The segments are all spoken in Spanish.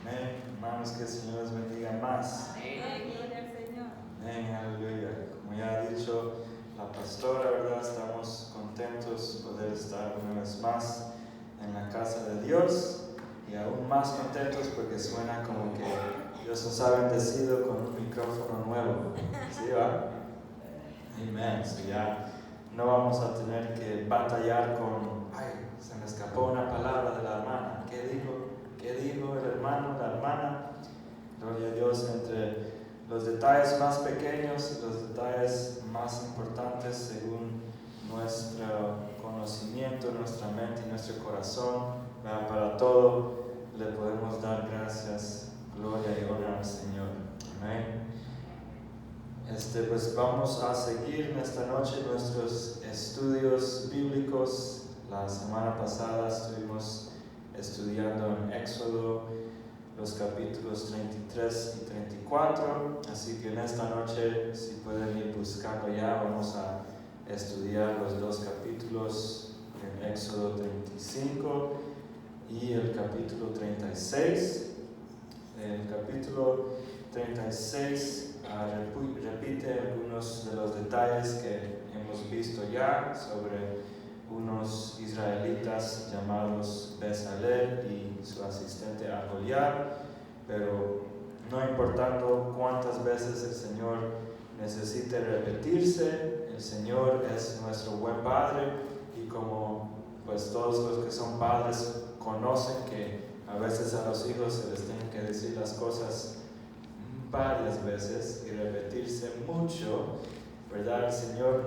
Amén. Hermanos, que el Señor les bendiga más. Amén. Gloria al Señor. Amén, aleluya. Como ya ha dicho la pastora, ¿verdad? Estamos contentos de poder estar una vez más en la casa de Dios y aún más contentos porque suena como que Dios nos ha bendecido con un micrófono nuevo. ¿Sí, va? Amén. So ya no vamos a tener que batallar con, ay, se me escapó una palabra de la hermana. ¿Qué dijo? ¿Qué dijo el hermano, la hermana? Gloria a Dios, entre los detalles más pequeños y los detalles más importantes según nuestro conocimiento, nuestra mente y nuestro corazón, ¿verdad? Para todo le podemos dar gracias, gloria y honra al Señor. Amén. Pues vamos a seguir en esta noche nuestros estudios bíblicos. La semana pasada estuvimos estudiando en Éxodo los capítulos 33 y 34, así que en esta noche, si pueden ir buscando ya, vamos a estudiar los dos capítulos en Éxodo 35 y el capítulo 36. El capítulo 36 repite algunos de los detalles que hemos visto ya sobre unos israelitas llamados Bezalel y su asistente Aholiab, pero no importando cuántas veces el Señor necesite repetirse, el Señor es nuestro buen Padre y como pues todos los que son padres conocen que a veces a los hijos se les tienen que decir las cosas varias veces y repetirse mucho, ¿verdad? El Señor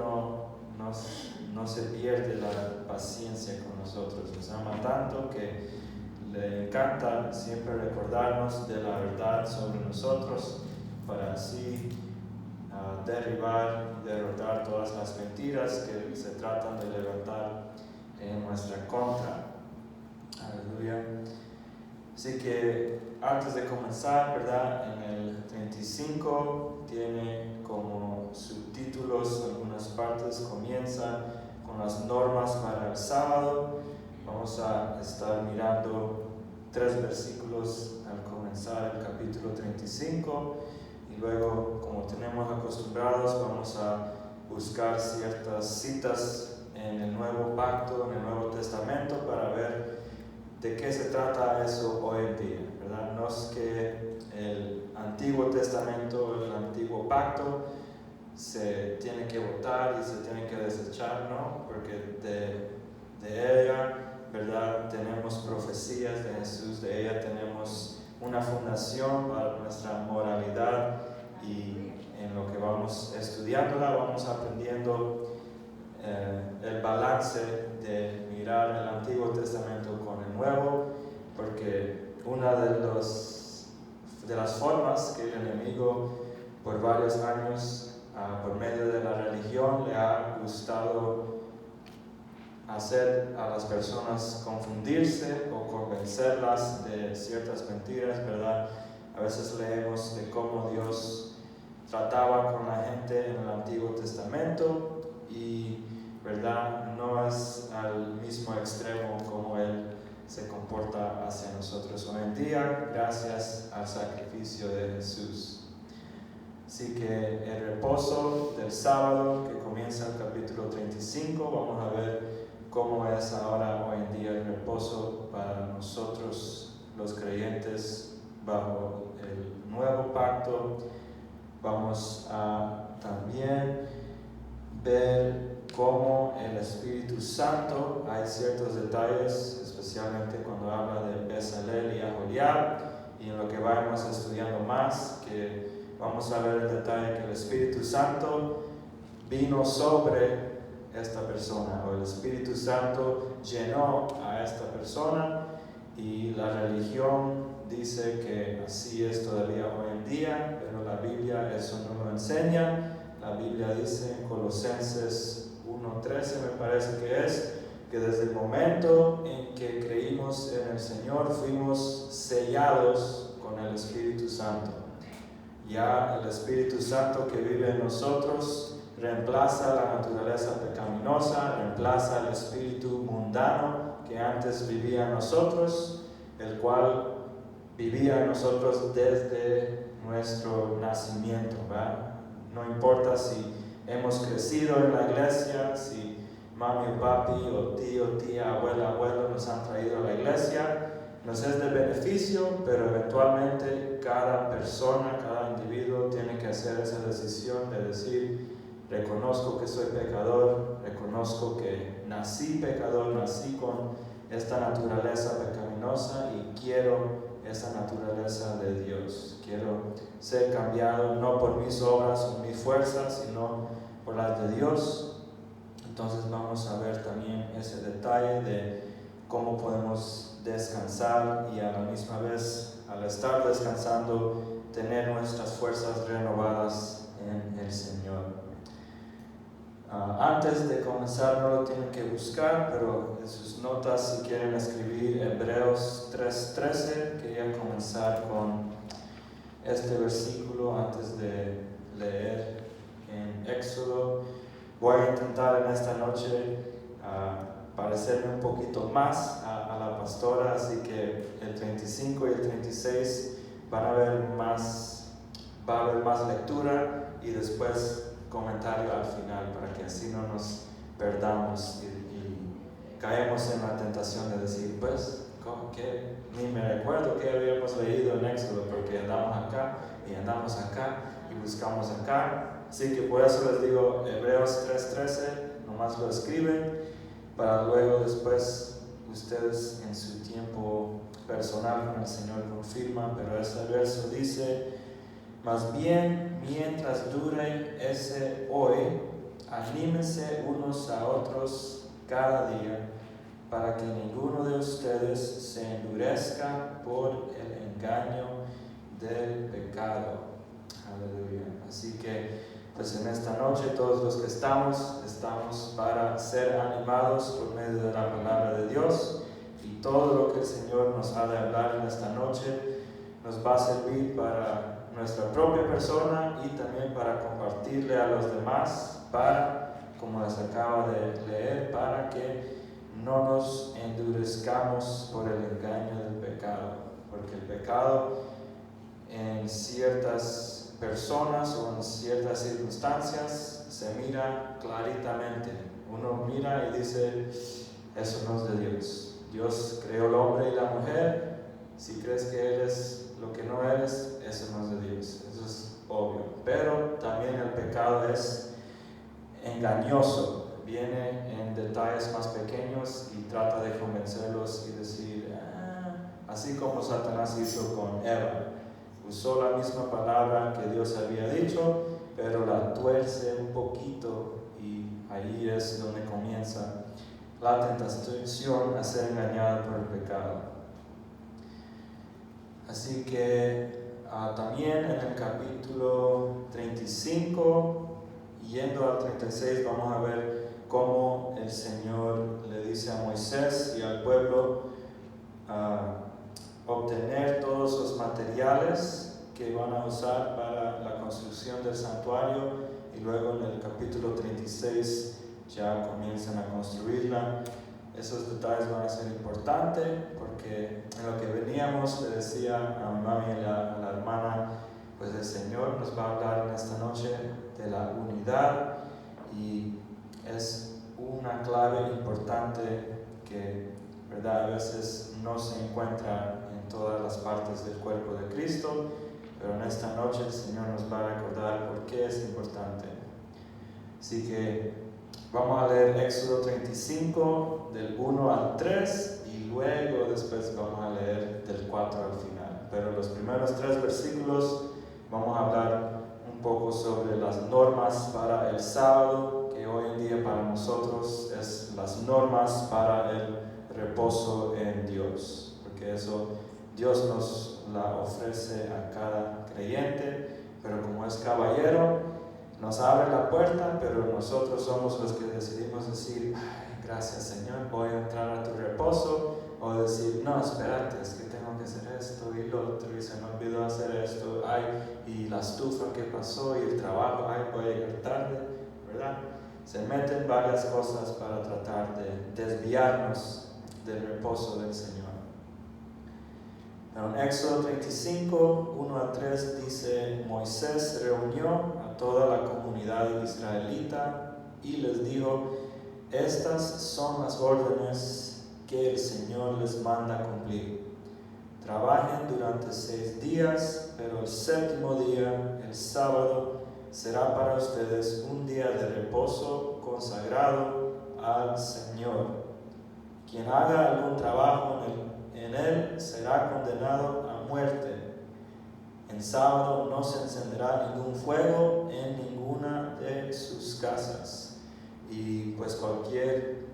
no se pierde la paciencia con nosotros, nos ama tanto que le encanta siempre recordarnos de la verdad sobre nosotros para así derribar y derrotar todas las mentiras que se tratan de levantar en nuestra contra. Aleluya. Así que antes de comenzar, ¿verdad? En el 35 tiene como subtítulos algunas partes, comienza con las normas para el sábado. Vamos a estar mirando 3 versículos al comenzar el capítulo 35 y luego, como tenemos acostumbrados, vamos a buscar ciertas citas en el Nuevo Pacto, en el Nuevo Testamento, para ver de qué se trata eso hoy en día, ¿verdad? No es que el Antiguo Testamento, el Antiguo Pacto, se tiene que votar y se tiene que desechar, ¿no? Porque de ella, ¿verdad? Tenemos profecías de Jesús, de ella tenemos una fundación para nuestra moralidad y en lo que vamos estudiándola vamos aprendiendo el balance de mirar el Antiguo Testamento con el Nuevo, porque una de las formas que el enemigo por varios años por medio de la religión le ha gustado hacer a las personas confundirse o convencerlas de ciertas mentiras, ¿verdad? A veces leemos de cómo Dios trataba con la gente en el Antiguo Testamento y, ¿verdad? No es al mismo extremo como Él se comporta hacia nosotros hoy en día, gracias al sacrificio de Jesús. Así que el reposo del sábado, que comienza el capítulo 35, vamos a ver cómo es ahora hoy en día el reposo para nosotros los creyentes bajo el nuevo pacto. Vamos a también ver cómo el Espíritu Santo, hay ciertos detalles, especialmente cuando habla de Bezalel y Aholiab, y en lo que vamos estudiando más, que vamos a ver el detalle que el Espíritu Santo vino sobre esta persona, o el Espíritu Santo llenó a esta persona, y la religión dice que así es todavía hoy en día, pero la Biblia eso no lo enseña. La Biblia dice en Colosenses 1:13, me parece que es, que desde el momento en que creímos en el Señor fuimos sellados con el Espíritu Santo. Ya el Espíritu Santo que vive en nosotros reemplaza la naturaleza pecaminosa, reemplaza el espíritu mundano que antes vivía en nosotros, el cual vivía en nosotros desde nuestro nacimiento, ¿verdad? No importa si hemos crecido en la iglesia, si mami o papi o tío, tía, abuela, abuelo nos han traído a la iglesia, nos es de beneficio, pero eventualmente cada persona, cada individuo tiene que hacer esa decisión de decir, reconozco que soy pecador, reconozco que nací pecador, nací con esta naturaleza pecaminosa y quiero esa naturaleza de Dios. Quiero ser cambiado no por mis obras o mis fuerzas, sino por las de Dios. Entonces vamos a ver también ese detalle de cómo podemos descansar y a la misma vez, al estar descansando, tener nuestras fuerzas renovadas en el Señor. Antes de comenzar, no lo tienen que buscar, pero en sus notas, si quieren escribir Hebreos 3:13, quería comenzar con este versículo antes de leer en Éxodo. Voy a intentar en esta noche parecerme un poquito más a la pastora, así que el 35 y el 36 va a haber más lectura y después comentario al final, para que así no nos perdamos y caemos en la tentación de decir, pues, ¿qué? Ni me recuerdo que habíamos leído en Éxodo, porque andamos acá y andamos acá y buscamos acá. Así que por eso les digo Hebreos 3:13, nomás lo escriben para luego después ustedes en su tiempo personal con el Señor confirman, pero ese verso dice: más bien, mientras dure ese hoy, anímense unos a otros cada día, para que ninguno de ustedes se endurezca por el engaño del pecado. Aleluya. Así que, pues en esta noche todos los que estamos para ser animados por medio de la palabra de Dios, y todo lo que el Señor nos ha de hablar en esta noche nos va a servir para nuestra propia persona y también para compartirle a los demás, como les acaba de leer, para que no nos endurezcamos por el engaño del pecado, porque el pecado en ciertas personas o en ciertas circunstancias se mira claritamente. Uno mira y dice, eso no es de Dios. Dios creó el hombre y la mujer. Si crees que eres lo que no eres, eso no es de Dios. Eso es obvio. Pero también el pecado es engañoso. Viene en detalles más pequeños y trata de convencerlos y decir, así como Satanás hizo con Eva. Usó la misma palabra que Dios había dicho, pero la tuerce un poquito y ahí es donde comienza la tentación a ser engañada por el pecado. Así que también en el capítulo 35, yendo al 36, vamos a ver cómo el Señor le dice a Moisés y al pueblo obtener todos los materiales que van a usar para la construcción del santuario, y luego en el capítulo 36 ya comienzan a construirla. Esos detalles van a ser importantes porque en lo que veníamos, le decía a mi mami y a la hermana, pues el Señor nos va a hablar en esta noche de la unidad, y es una clave importante que, ¿verdad?, a veces no se encuentra en todas las partes del cuerpo de Cristo, pero en esta noche el Señor nos va a recordar por qué es importante. Así que vamos a leer Éxodo 35 del 1 al 3 y luego después vamos a leer del 4 al final. Pero los primeros 3 versículos vamos a hablar un poco sobre las normas para el sábado, que hoy en día para nosotros es las normas para el reposo en Dios, porque eso Dios nos la ofrece a cada creyente, pero como es caballero, nos abre la puerta, pero nosotros somos los que decidimos decir, gracias Señor, voy a entrar a tu reposo, o decir, no, espérate, es que tengo que hacer esto y lo otro, y se me olvidó hacer esto, y la estufa que pasó, y el trabajo, voy a llegar tarde, ¿verdad? Se meten varias cosas para tratar de desviarnos del reposo del Señor. Pero en Éxodo 35, 1-3 dice, Moisés reunió a toda la comunidad israelita y les dijo, estas son las órdenes que el Señor les manda cumplir. Trabajen durante 6 días, pero el séptimo día, el sábado, será para ustedes un día de reposo consagrado al Señor. Quien haga algún trabajo en él será condenado a muerte. En sábado no se encenderá ningún fuego en ninguna de sus casas. Y pues cualquier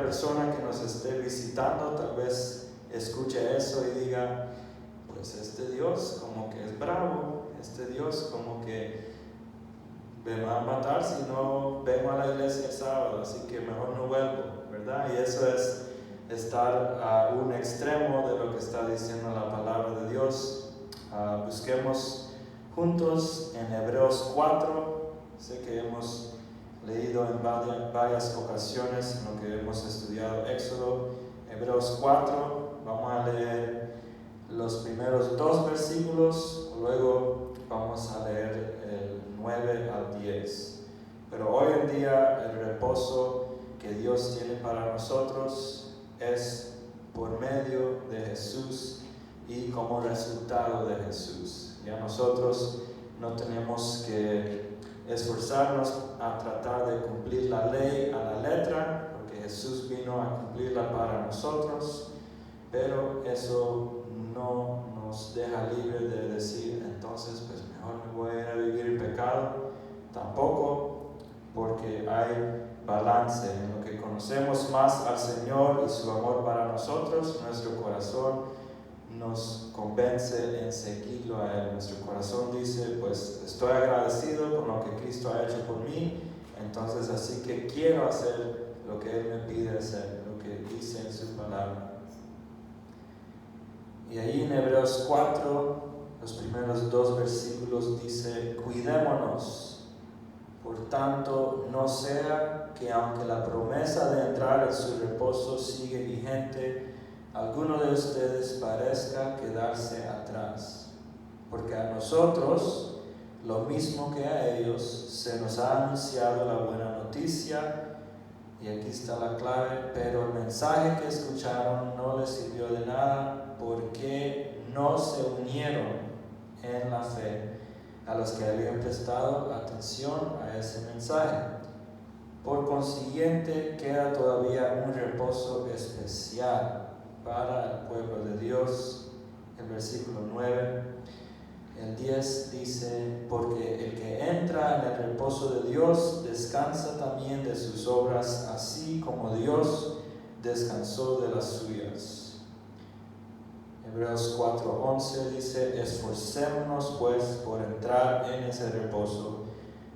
persona que nos esté visitando tal vez escuche eso y diga, pues este Dios como que es bravo, este Dios como que me va a matar si no vengo a la iglesia el sábado, así que mejor no vuelvo, ¿verdad? Y eso es estar a un extremo de lo que está diciendo la palabra de Dios. Busquemos juntos en Hebreos 4, sé que hemos leído en varias ocasiones en lo que hemos estudiado Éxodo. Hebreos 4, vamos a leer los primeros 2 versículos, luego vamos a leer el 9 al 10. Pero hoy en día el reposo que Dios tiene para nosotros es por medio de Jesús y como resultado de Jesús. Ya nosotros no tenemos que esforzarnos a tratar de cumplir la ley a la letra, porque Jesús vino a cumplirla para nosotros, pero eso no nos deja libre de decir, entonces pues mejor me voy a ir a vivir en pecado. Tampoco, porque hay balance en lo que conocemos más al Señor y su amor para nosotros. Nuestro corazón nos convence en seguirlo a Él. Nuestro corazón dice, pues estoy agradecido con lo que Cristo ha hecho por mí, entonces así que quiero hacer lo que Él me pide hacer, lo que dice en su palabra. Y ahí en Hebreos 4, los primeros 2 versículos dice, cuidémonos, por tanto no sea que aunque la promesa de entrar en su reposo sigue vigente, alguno de ustedes parezca quedarse atrás, porque a nosotros, lo mismo que a ellos, se nos ha anunciado la buena noticia, y aquí está la clave, pero el mensaje que escucharon no les sirvió de nada porque no se unieron en la fe a los que habían prestado atención a ese mensaje. Por consiguiente, queda todavía un reposo especial para el pueblo de Dios. El versículo 9, el 10 dice, porque el que entra en el reposo de Dios descansa también de sus obras, así como Dios descansó de las suyas. Hebreos 4:11 dice, esforcémonos pues por entrar en ese reposo,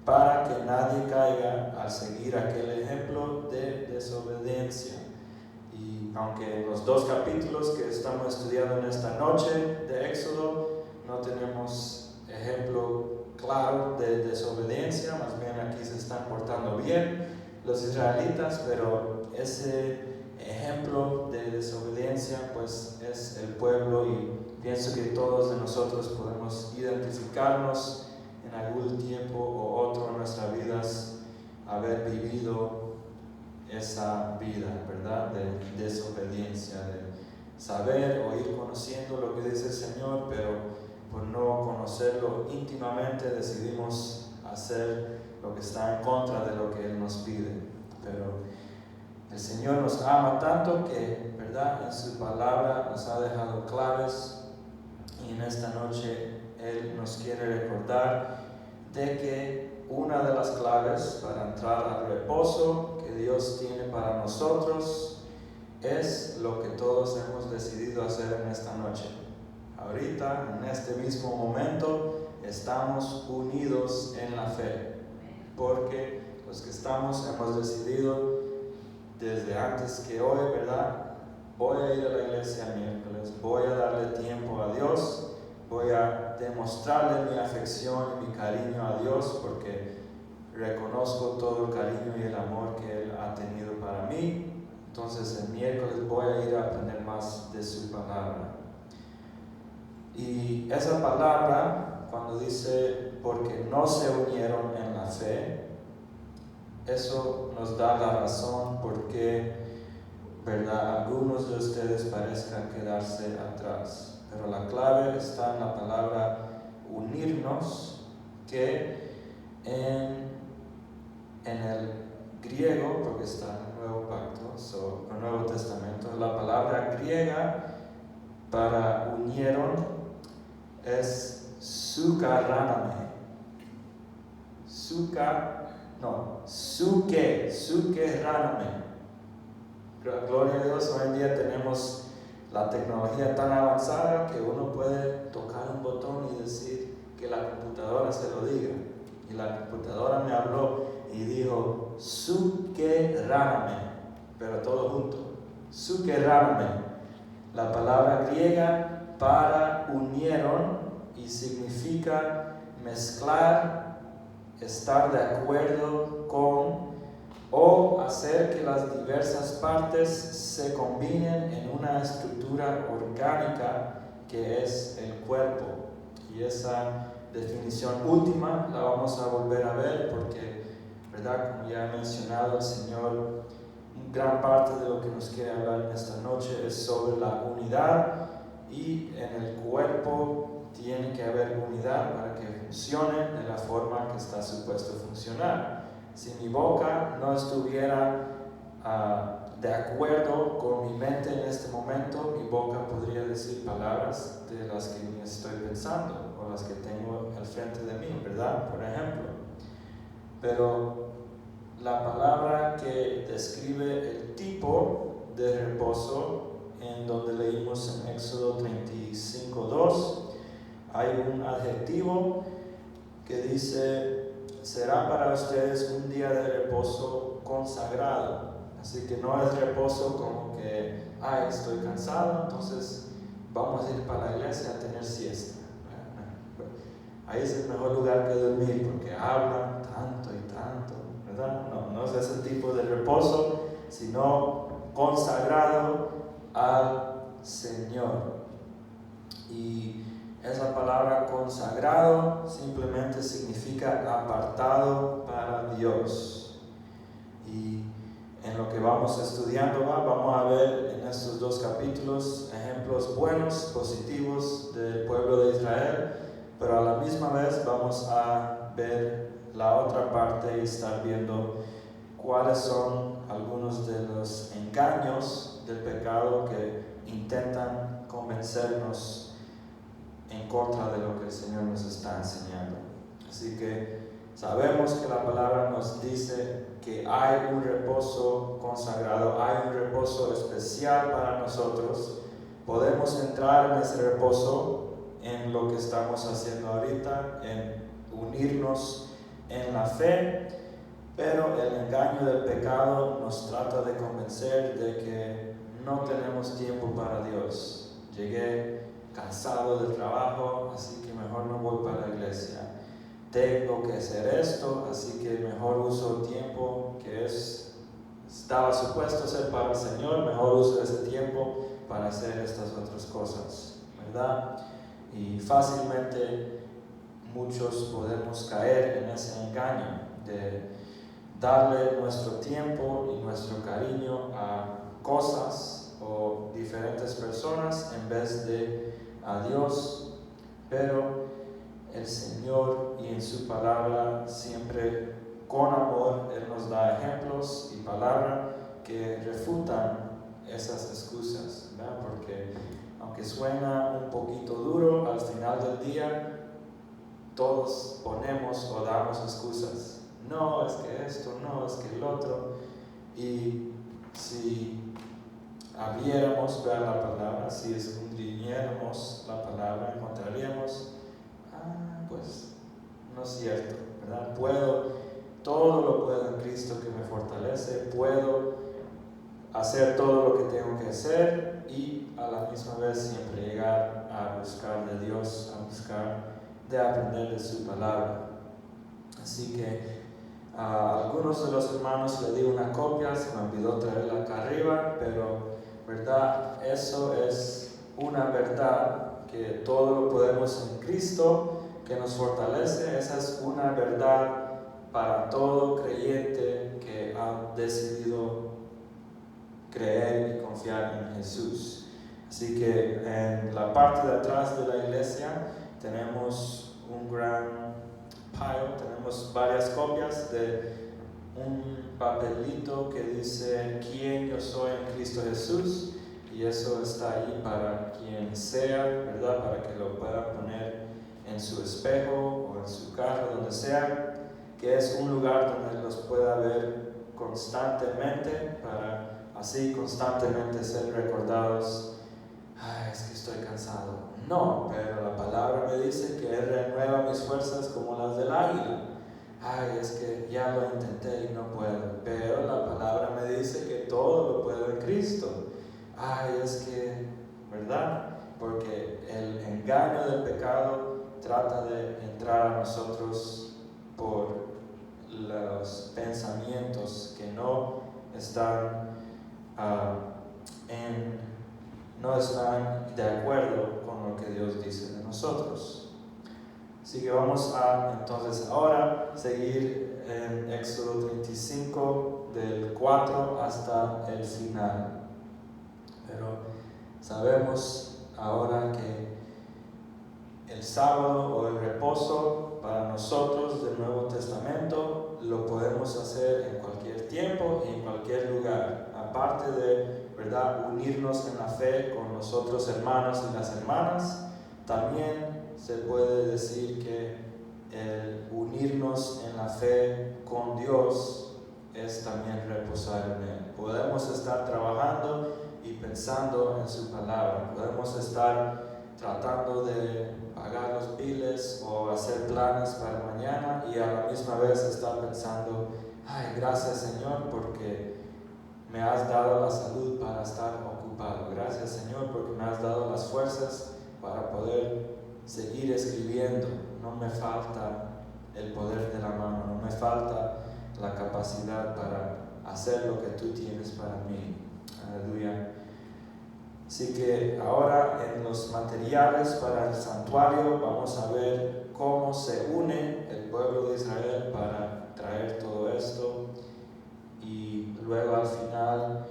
para que nadie caiga al seguir aquel ejemplo de desobediencia. Y aunque en los 2 capítulos que estamos estudiando en esta noche de Éxodo no tenemos ejemplo claro de desobediencia, más bien aquí se están portando bien los israelitas, pero ese ejemplo de desobediencia pues es el pueblo, y pienso que todos de nosotros podemos identificarnos en algún tiempo o otro en nuestras vidas haber vivido esa vida, ¿verdad? De desobediencia, de saber o ir conociendo lo que dice el Señor, pero por no conocerlo íntimamente decidimos hacer lo que está en contra de lo que Él nos pide. Pero el Señor nos ama tanto que, ¿verdad?, en su palabra nos ha dejado claves, y en esta noche Él nos quiere recordar de que una de las claves para entrar al reposo que Dios tiene para nosotros es lo que todos hemos decidido hacer en esta noche. Ahorita, en este mismo momento, estamos unidos en la fe, porque los que hemos decidido desde antes que hoy, ¿verdad? Voy a ir a la iglesia miércoles, voy a darle tiempo a Dios, voy a demostrarle mi afección y mi cariño a Dios, porque reconozco todo el cariño y el amor que Él ha tenido para mí. Entonces el miércoles voy a ir a aprender más de su palabra. Y esa palabra, cuando dice porque no se unieron en la fe, eso nos da la razón por qué, ¿verdad?, algunos de ustedes parezcan quedarse atrás. Pero la clave está en la palabra unirnos, que en el griego, porque está en el Nuevo Pacto, el Nuevo Testamento, la palabra griega para unieron es sukaraname. Sukeraname. Gloria a Dios, hoy en día tenemos la tecnología tan avanzada que uno puede tocar un botón y decir que la computadora se lo diga. Y la computadora me habló y dijo, sukeraname, pero todo junto. Sukeraname. La palabra griega para unieron y significa mezclar, estar de acuerdo con o hacer que las diversas partes se combinen en una estructura orgánica que es el cuerpo. Y esa definición última la vamos a volver a ver porque, ¿verdad?, como ya he mencionado, el Señor, gran parte de lo que nos quiere hablar en esta noche es sobre la unidad, y en el cuerpo tiene que haber unidad para que funcione de la forma que está supuesto funcionar. Si mi boca no estuviera de acuerdo con mi mente en este momento, mi boca podría decir palabras de las que ni estoy pensando o las que tengo al frente de mí, ¿verdad? Por ejemplo. Pero la palabra que describe el tipo de reposo, en donde leímos en Éxodo 35:2, hay un adjetivo que dice: será para ustedes un día de reposo consagrado. Así que no es reposo como que, estoy cansado, entonces vamos a ir para la iglesia a tener siesta. Ahí es el mejor lugar que dormir porque hablan tanto y tanto, ¿verdad? No es ese tipo de reposo, sino consagrado al Señor. Y esa palabra consagrado simplemente significa apartado para Dios. Y en lo que vamos estudiando, vamos a ver en estos 2 capítulos ejemplos buenos, positivos del pueblo de Israel, pero a la misma vez vamos a ver la otra parte y estar viendo cuáles son algunos de los engaños del pecado que intentan convencernos en contra de lo que el Señor nos está enseñando. Así que sabemos que la palabra nos dice que hay un reposo consagrado, hay un reposo especial para nosotros. Podemos entrar en ese reposo en lo que estamos haciendo ahorita, en unirnos en la fe, pero el engaño del pecado nos trata de convencer de que no tenemos tiempo para Dios. Llegué cansado del trabajo, así que mejor no voy para la iglesia. Tengo que hacer esto, así que mejor uso tiempo que estaba supuesto ser para el Señor, mejor uso ese tiempo para hacer estas otras cosas, ¿verdad? Y fácilmente muchos podemos caer en ese engaño de darle nuestro tiempo y nuestro cariño a cosas o diferentes personas en vez de a Dios. Pero el Señor, y en su palabra siempre con amor, Él nos da ejemplos y palabra que refutan esas excusas, ¿verdad? Porque aunque suena un poquito duro, al final del día todos ponemos o damos excusas. No, es que esto, no, es que el otro. Y si abriéramos ver la palabra, si escudriñáramos la palabra, encontraríamos, pues no es cierto, ¿verdad? Todo lo puedo en Cristo que me fortalece, puedo hacer todo lo que tengo que hacer y a la misma vez siempre llegar a buscar de Dios, a buscar de aprender de su palabra. Así que a algunos de los hermanos le di una copia, se me olvidó traerla acá arriba, pero verdad, eso es una verdad que todo lo podemos vemos en Cristo que nos fortalece. Esa es una verdad para todo creyente que ha decidido creer y confiar en Jesús. Así que en la parte de atrás de la iglesia tenemos un gran pile, tenemos varias copias de un papelito que dice quién yo soy en Cristo Jesús, y eso está ahí para quien sea, ¿verdad? Para que lo pueda poner en su espejo o en su carro, donde sea, que es un lugar donde los pueda ver constantemente, para así constantemente ser recordados. Ay, es que estoy cansado. No, pero la palabra me dice que Él renueva mis fuerzas como las del águila. Ay, es que ya lo intenté y no puedo, pero la palabra me dice que todo lo puedo en Cristo. Ay, es que, ¿verdad? Porque el engaño del pecado trata de entrar a nosotros por los pensamientos que no están no están de acuerdo con lo que Dios dice de nosotros. Así que vamos a entonces ahora seguir en Éxodo 35 del 4 hasta el final. Pero sabemos ahora que el sábado o el reposo para nosotros del Nuevo Testamento lo podemos hacer en cualquier tiempo y en cualquier lugar. Aparte de, ¿verdad?, unirnos en la fe con los otros hermanos y las hermanas, también se puede decir que el unirnos en la fe con Dios es también reposar en Él. Podemos estar trabajando y pensando en su palabra. Podemos estar tratando de pagar los biles o hacer planes para mañana y a la misma vez estar pensando, ay, gracias Señor porque me has dado la salud para estar ocupado. Gracias Señor porque me has dado las fuerzas para poder seguir escribiendo. No me falta el poder de la mano, no me falta la capacidad para hacer lo que tú tienes para mí. Aleluya. Así que ahora en los materiales para el santuario vamos a ver cómo se une el pueblo de Israel para traer todo esto, y luego al final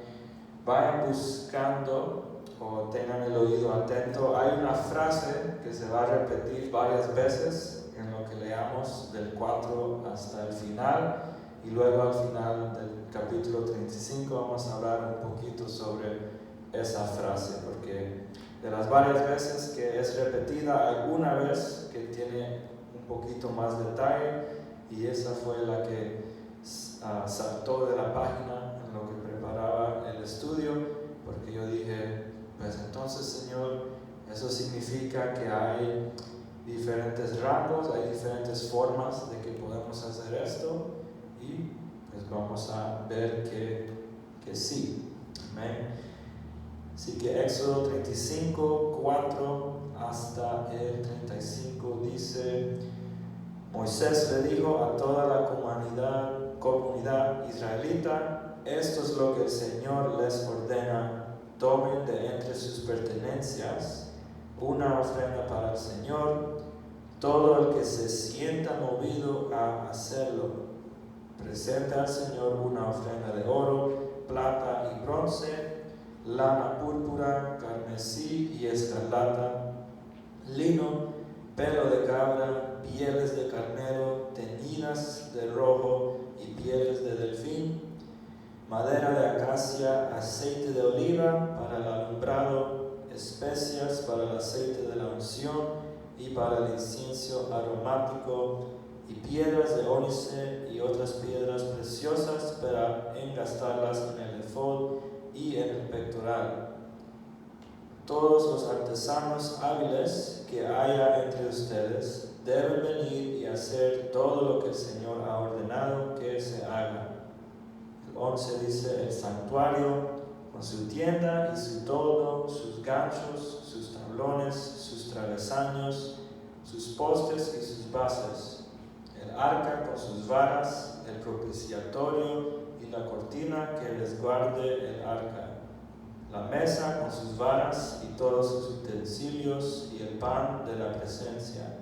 vayan buscando o tengan el oído atento. Hay una frase que se va a repetir varias veces en lo que leamos del 4 hasta el final, y luego al final del capítulo 35 vamos a hablar un poquito sobre esa frase, porque de las varias veces que es repetida hay una vez que tiene un poquito más detalle, y esa fue la que saltó de la página en lo que preparaba el estudio, porque yo dije, pues entonces Señor, eso significa que hay diferentes rangos, hay diferentes formas de que podemos hacer esto, y pues vamos a ver que sí. Amén. Así que Éxodo 35, 4 hasta el 35 dice: Moisés le dijo a toda la comunidad israelita, esto es lo que el Señor les ordena: tomen de entre sus pertenencias una ofrenda para el Señor. Todo el que se sienta movido a hacerlo, presenta al Señor una ofrenda de oro, plata y bronce, lana púrpura, carmesí y escarlata, lino, pelo de cabra, pieles de carnero, teñidas de rojo y pieles de delfín, madera de acacia, aceite de oliva para el alumbrado, especias para el aceite de la unción y para el incienso aromático, y piedras de ónice y otras piedras preciosas para engastarlas en el efod y en el pectoral. Todos los artesanos hábiles que haya entre ustedes deben venir y hacer todo lo que el Señor ha ordenado que se haga. El 11 dice: el santuario con su tienda y su toldo, sus ganchos, sus tablones, sus travesaños, sus postes y sus bases, el arca con sus varas, el propiciatorio y la cortina que resguarde el arca, la mesa con sus varas y todos sus utensilios y el pan de la presencia,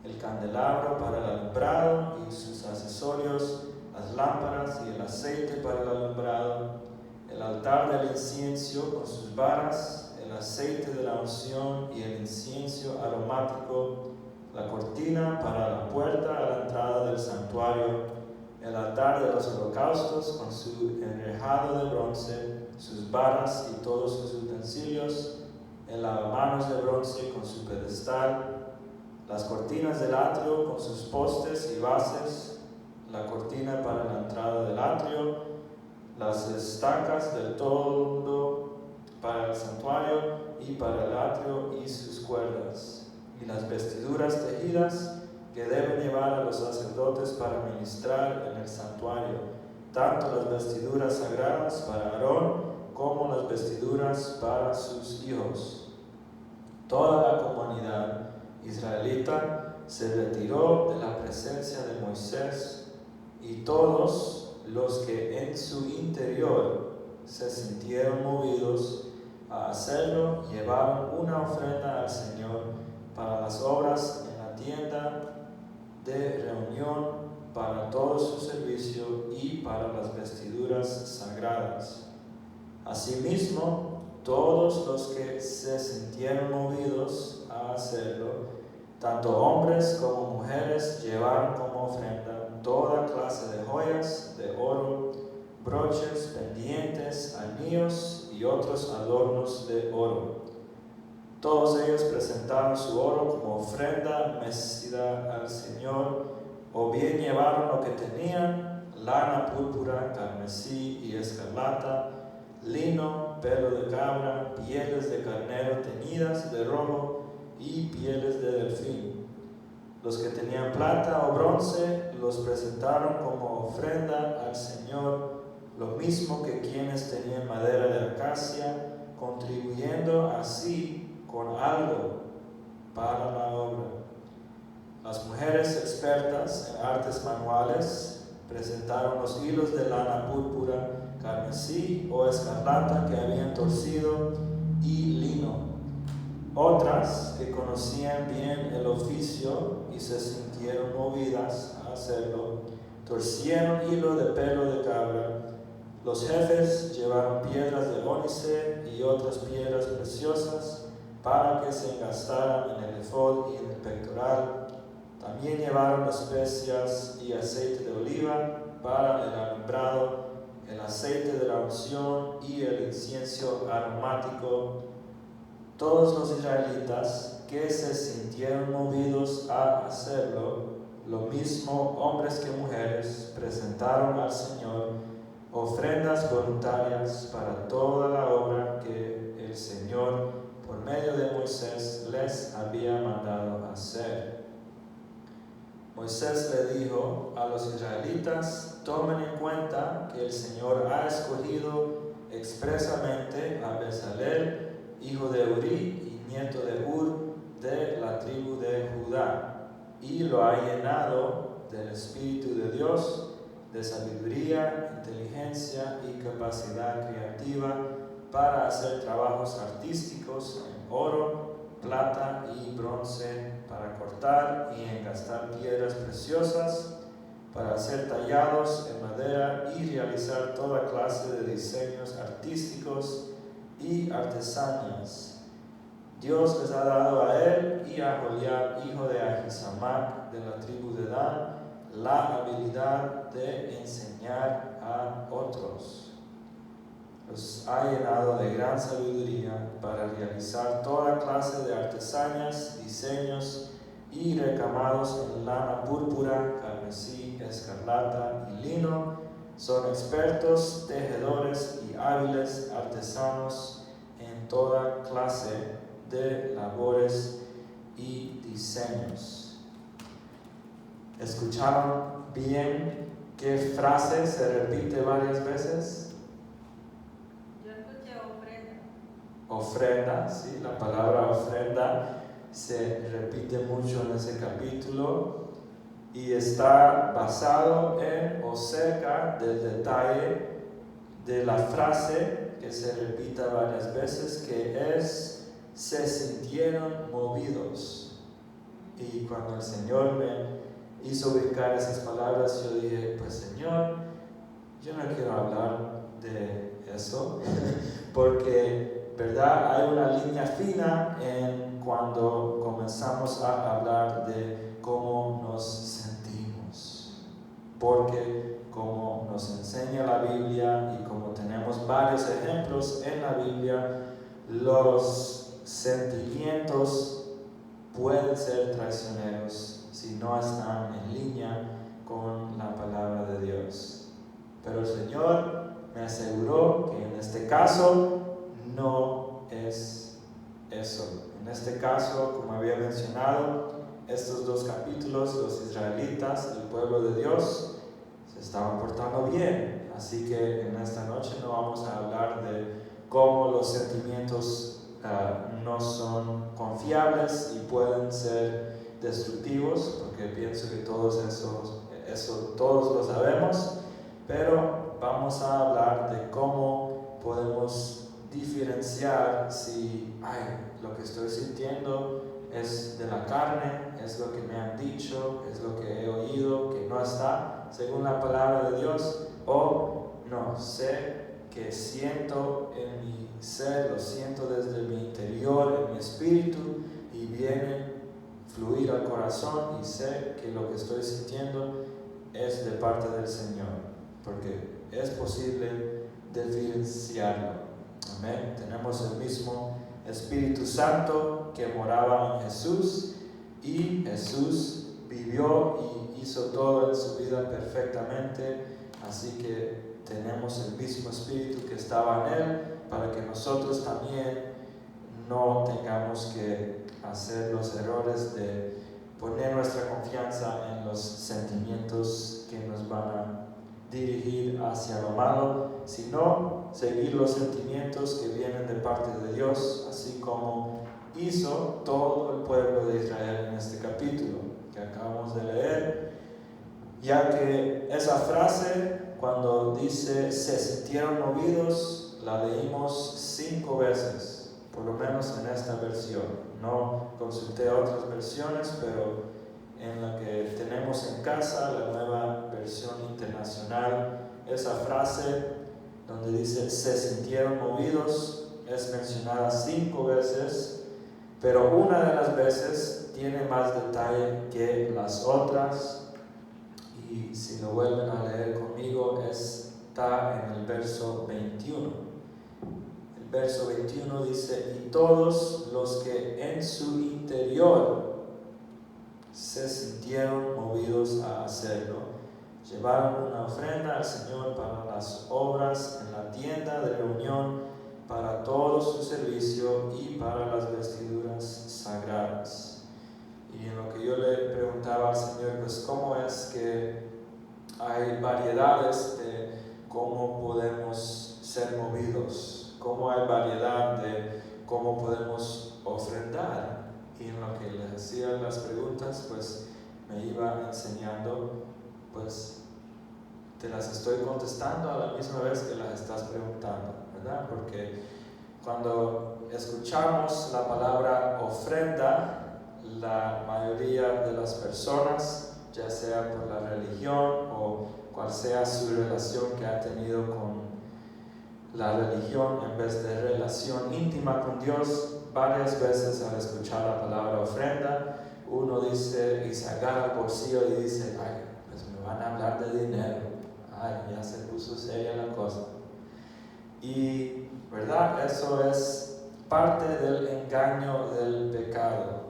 el candelabro para el alumbrado y sus accesorios, las lámparas y el aceite para el alumbrado, el altar del incienso con sus varas, el aceite de la unción y el incienso aromático, la cortina para la puerta a la entrada del santuario, el altar de los holocaustos con su enrejado de bronce, sus varas y todos sus utensilios, el lavamanos de bronce con su pedestal, las cortinas del atrio con sus postes y bases, la cortina para la entrada del atrio, las estacas del toldo para el santuario y para el atrio y sus cuerdas, y las vestiduras tejidas que deben llevar a los sacerdotes para ministrar en el santuario, tanto las vestiduras sagradas para Aarón como las vestiduras para sus hijos. Toda la comunidad israelita se retiró de la presencia de Moisés, y todos los que en su interior se sintieron movidos a hacerlo llevaron una ofrenda al Señor para las obras en la tienda de reunión, para todo su servicio y para las vestiduras sagradas. Asimismo, todos los que se sintieron movidos a hacerlo, tanto hombres como mujeres, llevaron como ofrenda toda clase de joyas de oro, broches, pendientes, anillos y otros adornos de oro. Todos ellos presentaron su oro como ofrenda mecida al Señor, o bien llevaron lo que tenían: lana, púrpura, carmesí y escarlata, lino, pelo de cabra, pieles de carnero teñidas de rojo y pieles de delfín. Los que tenían plata o bronce los presentaron como ofrenda al Señor, lo mismo que quienes tenían madera de acacia, contribuyendo así con algo para la obra. Las mujeres expertas en artes manuales presentaron los hilos de lana púrpura, carmesí o escarlata que habían torcido y lino. Otras, que conocían bien el oficio y se sintieron movidas a hacerlo, torcieron hilo de pelo de cabra. Los jefes llevaron piedras de ónice y otras piedras preciosas para que se engastaran en el efod y en el pectoral. También llevaron especias y aceite de oliva para el alumbrado, el aceite de la unción y el incienso aromático. Todos los israelitas que se sintieron movidos a hacerlo, lo mismo hombres que mujeres, presentaron al Señor ofrendas voluntarias para toda la obra que el Señor, por medio de Moisés, les había mandado hacer. Moisés le dijo a los israelitas: tomen en cuenta que el Señor ha escogido expresamente a Bezalel, hijo de Uri y nieto de Hur, de la tribu de Judá, y lo ha llenado del Espíritu de Dios, de sabiduría, inteligencia y capacidad creativa para hacer trabajos artísticos en oro, plata y bronce, para cortar y engastar piedras preciosas, para hacer tallados en madera y realizar toda clase de diseños artísticos y artesanías. Dios les ha dado a él y a Joliab, hijo de Ahisamac, de la tribu de Dan, la habilidad de enseñar a otros. Los ha llenado de gran sabiduría para realizar toda clase de artesanías, diseños y recamados en lana púrpura, carmesí, escarlata y lino. Son expertos tejedores y hábiles artesanos en toda clase de labores y diseños. ¿Escucharon bien qué frase se repite varias veces? Ofrenda, sí, la palabra ofrenda se repite mucho en ese capítulo y está basado en o cerca del detalle de la frase que se repita varias veces, que es, se sintieron movidos. Y cuando el Señor me hizo ubicar esas palabras, yo dije, pues Señor, yo no quiero hablar de eso, porque, ¿verdad? Hay una línea fina en cuando comenzamos a hablar de cómo nos sentimos, porque como nos enseña la Biblia y como tenemos varios ejemplos en la Biblia, los sentimientos pueden ser traicioneros si no están en línea con la palabra de Dios. Pero el Señor me aseguró que en este caso no es eso. En este caso, como había mencionado, estos dos capítulos, los israelitas, el pueblo de Dios, se estaban portando bien. Así que en esta noche no vamos a hablar de cómo los sentimientos no son confiables y pueden ser destructivos, porque pienso que eso todos lo sabemos, pero vamos a hablar de cómo podemos diferenciar si lo que estoy sintiendo es de la carne, es lo que me han dicho, es lo que he oído, que no está según la palabra de Dios, o no, sé que siento en mi ser, lo siento desde mi interior, en mi espíritu, y viene fluir al corazón y sé que lo que estoy sintiendo es de parte del Señor, porque es posible diferenciarlo. Amén. Tenemos el mismo Espíritu Santo que moraba en Jesús, y Jesús vivió y hizo todo en su vida perfectamente, así que tenemos el mismo Espíritu que estaba en Él, para que nosotros también no tengamos que hacer los errores de poner nuestra confianza en los sentimientos que nos van a dirigir hacia lo malo, sino seguir los sentimientos que vienen de parte de Dios, así como hizo todo el pueblo de Israel en este capítulo que acabamos de leer, ya que esa frase, cuando dice se sintieron movidos, la leímos 5 veces, por lo menos en esta versión. No consulté otras versiones, pero en la que tenemos en casa, la Nueva Versión Internacional, esa frase donde dice se sintieron movidos es mencionada 5 veces, pero una de las veces tiene más detalle que las otras. Y si lo vuelven a leer conmigo, está en el verso 21. El verso 21 dice, y todos los que en su interior se sintieron movidos a hacerlo, llevaron una ofrenda al Señor para las obras en la tienda de reunión, para todo su servicio y para las vestiduras sagradas. Y en lo que yo le preguntaba al Señor, pues cómo es que hay variedades de cómo podemos ser movidos, cómo hay variedad de cómo podemos ofrendar. Y en lo que le hacía las preguntas, pues me iba enseñando, pues te las estoy contestando a la misma vez que las estás preguntando, ¿verdad? Porque cuando escuchamos la palabra ofrenda, la mayoría de las personas, ya sea por la religión o cual sea su relación que ha tenido con la religión en vez de relación íntima con Dios, varias veces al escuchar la palabra ofrenda, uno dice y se agarra el bolsillo y dice, pues me van a hablar de dinero, ya se puso seria la cosa. Y, ¿verdad? Eso es parte del engaño del pecado.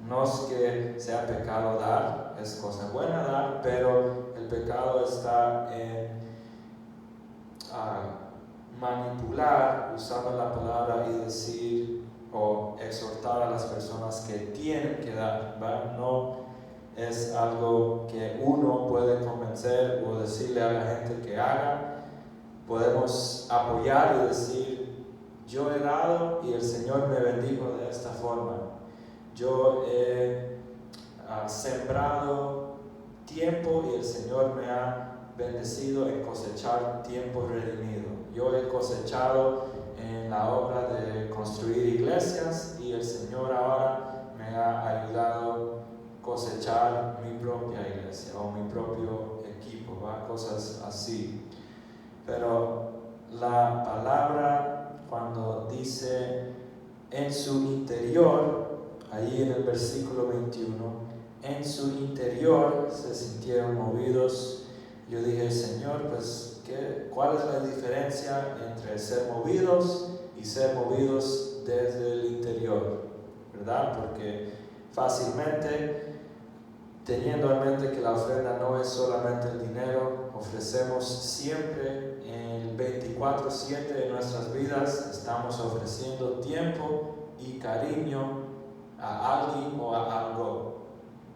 No es que sea pecado dar, es cosa buena dar, pero el pecado está en manipular, usando la palabra y decir o exhortar a las personas que tienen que dar, ¿verdad? No es algo que uno puede convencer o decirle a la gente que haga. Podemos apoyar y decir, yo he dado y el Señor me bendijo de esta forma. Yo he sembrado tiempo y el Señor me ha bendecido en cosechar tiempo redimido. yo he cosechado en la obra de construir iglesias y el Señor ahora me ha ayudado a cosechar mi propia iglesia o mi propio equipo, ¿va? Cosas así. Pero la palabra cuando dice en su interior, ahí en el versículo 21, en su interior se sintieron movidos. Yo dije, Señor, pues, ¿cuál es la diferencia entre ser movidos y ser movidos desde el interior? ¿Verdad? Porque fácilmente, teniendo en mente que la ofrenda no es solamente el dinero, ofrecemos siempre el 24/7 de nuestras vidas, estamos ofreciendo tiempo y cariño a alguien o a algo.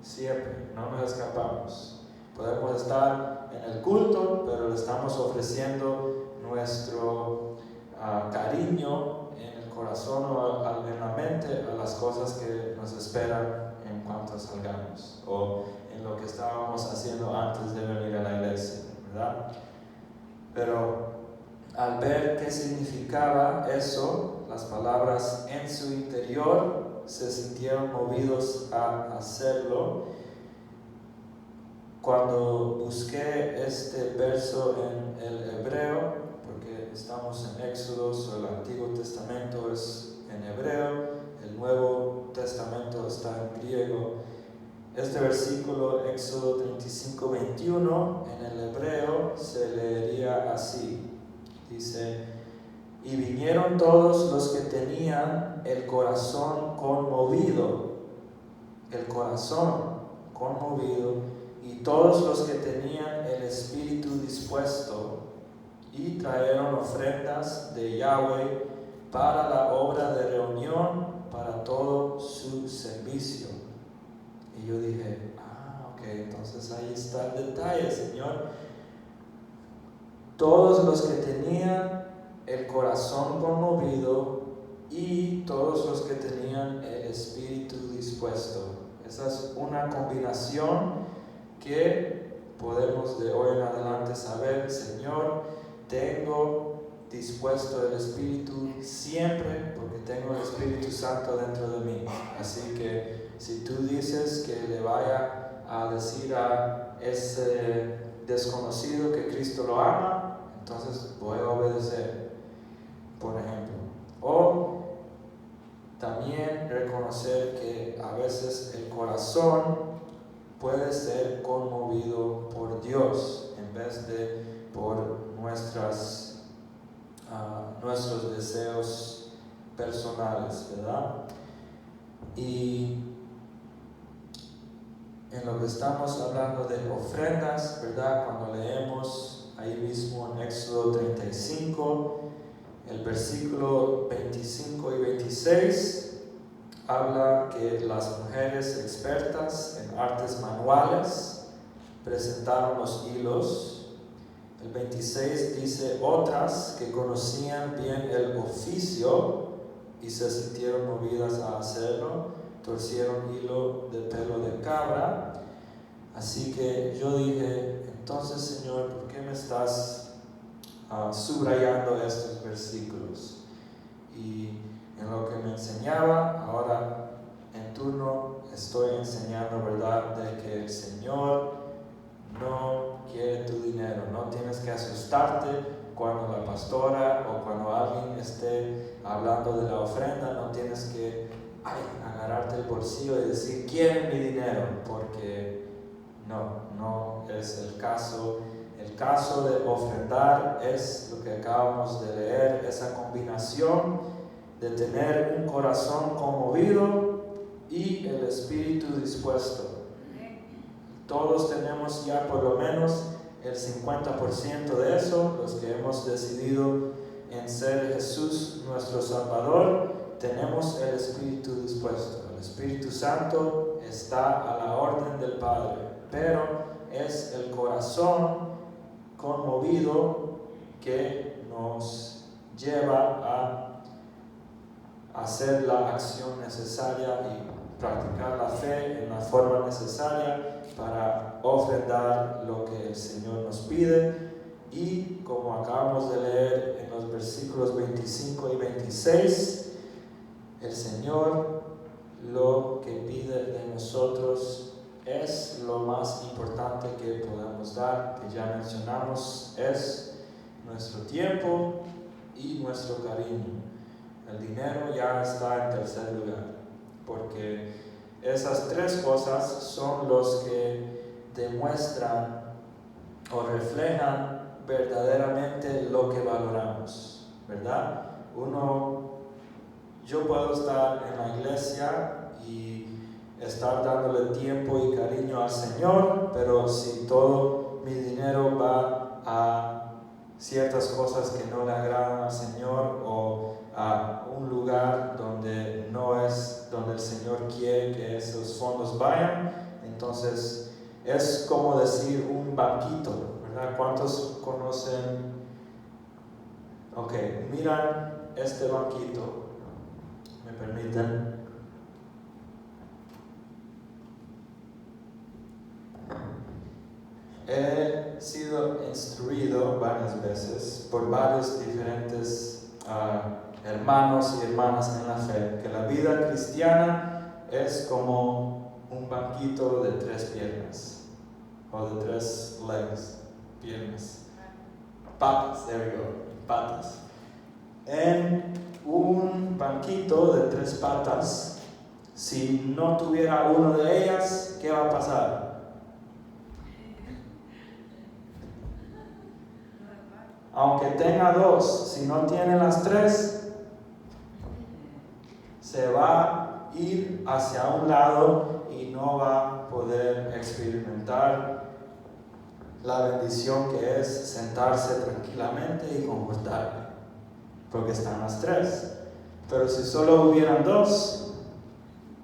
Siempre, no nos escapamos. Podemos estar en el culto, pero le estamos ofreciendo nuestro cariño en el corazón o en la mente a las cosas que nos esperan en cuanto salgamos o en lo que estábamos haciendo antes de venir a la iglesia, ¿verdad? Pero al ver qué significaba eso, las palabras en su interior se sintieron movidos a hacerlo. Cuando busqué este verso en el hebreo, porque estamos en Éxodo, el Antiguo Testamento es en hebreo, el Nuevo Testamento está en griego. Este versículo, Éxodo 35:21, en el hebreo se leería así. Dice, y vinieron todos los que tenían el corazón conmovido, y todos los que tenían el espíritu dispuesto, y trajeron ofrendas de Yahweh para la obra de reunión, para todo su servicio. Y yo dije, ok, entonces ahí está el detalle, Señor. Todos los que tenían el corazón conmovido y todos los que tenían el espíritu dispuesto. Esa es una combinación que podemos de hoy en adelante saber, Señor, tengo dispuesto el espíritu siempre porque tengo el Espíritu Santo dentro de mí. Así que si tú dices que le vaya a decir a ese desconocido que Cristo lo ama, entonces voy a obedecer, por ejemplo. O también reconocer que a veces el corazón puede ser conmovido por Dios en vez de por nuestros deseos personales, ¿verdad? Y en lo que estamos hablando de ofrendas, ¿verdad? Cuando leemos ahí mismo en Éxodo 35, el versículo 25 y 26, habla que las mujeres expertas en artes manuales presentaron los hilos. El 26 dice, otras que conocían bien el oficio y se sintieron movidas a hacerlo, torcieron hilo de pelo de cabra. Así que yo dije, entonces Señor, ¿por qué me estás subrayando estos versículos? Y en lo que me enseñaba, ahora en turno estoy enseñando, ¿verdad?, de que el Señor no quiere tu dinero. No tienes que asustarte cuando la pastora o cuando alguien esté hablando de la ofrenda. No tienes que agarrarte el bolsillo y decir, quieren mi dinero, porque no es el caso. El caso de ofrendar es lo que acabamos de leer, esa combinación de tener un corazón conmovido y el espíritu dispuesto. Todos tenemos ya por lo menos el 50% de eso, los que hemos decidido en ser Jesús nuestro Salvador, tenemos el espíritu dispuesto. El Espíritu Santo está a la orden del Padre, pero es el corazón conmovido que nos lleva a hacer la acción necesaria y practicar la fe en la forma necesaria para ofrendar lo que el Señor nos pide. y como acabamos de leer en los versículos 25 y 26, el Señor lo que pide de nosotros es lo más importante que podamos dar, que ya mencionamos, es nuestro tiempo y nuestro cariño. El dinero ya está en tercer lugar, porque esas tres cosas son los que demuestran o reflejan verdaderamente lo que valoramos, ¿verdad? Yo puedo estar en la iglesia y estar dándole tiempo y cariño al Señor, pero si todo mi dinero va a ciertas cosas que no le agradan al Señor o a un lugar donde no es donde el Señor quiere que esos fondos vayan, entonces es como decir un banquito, ¿verdad? ¿Cuántos conocen? Ok, miran este banquito, ¿me permiten? He sido instruido varias veces por varios diferentes hermanos y hermanas en la fe que la vida cristiana es como un banquito de 3 piernas o de 3 legs, piernas, patas, there we go, patas. En un banquito de 3 patas, si no tuviera uno de ellas, ¿qué va a pasar? Aunque tenga 2, si no tiene las 3, se va a ir hacia un lado y no va a poder experimentar la bendición que es sentarse tranquilamente y confortable, porque están las 3. Pero si solo hubieran 2,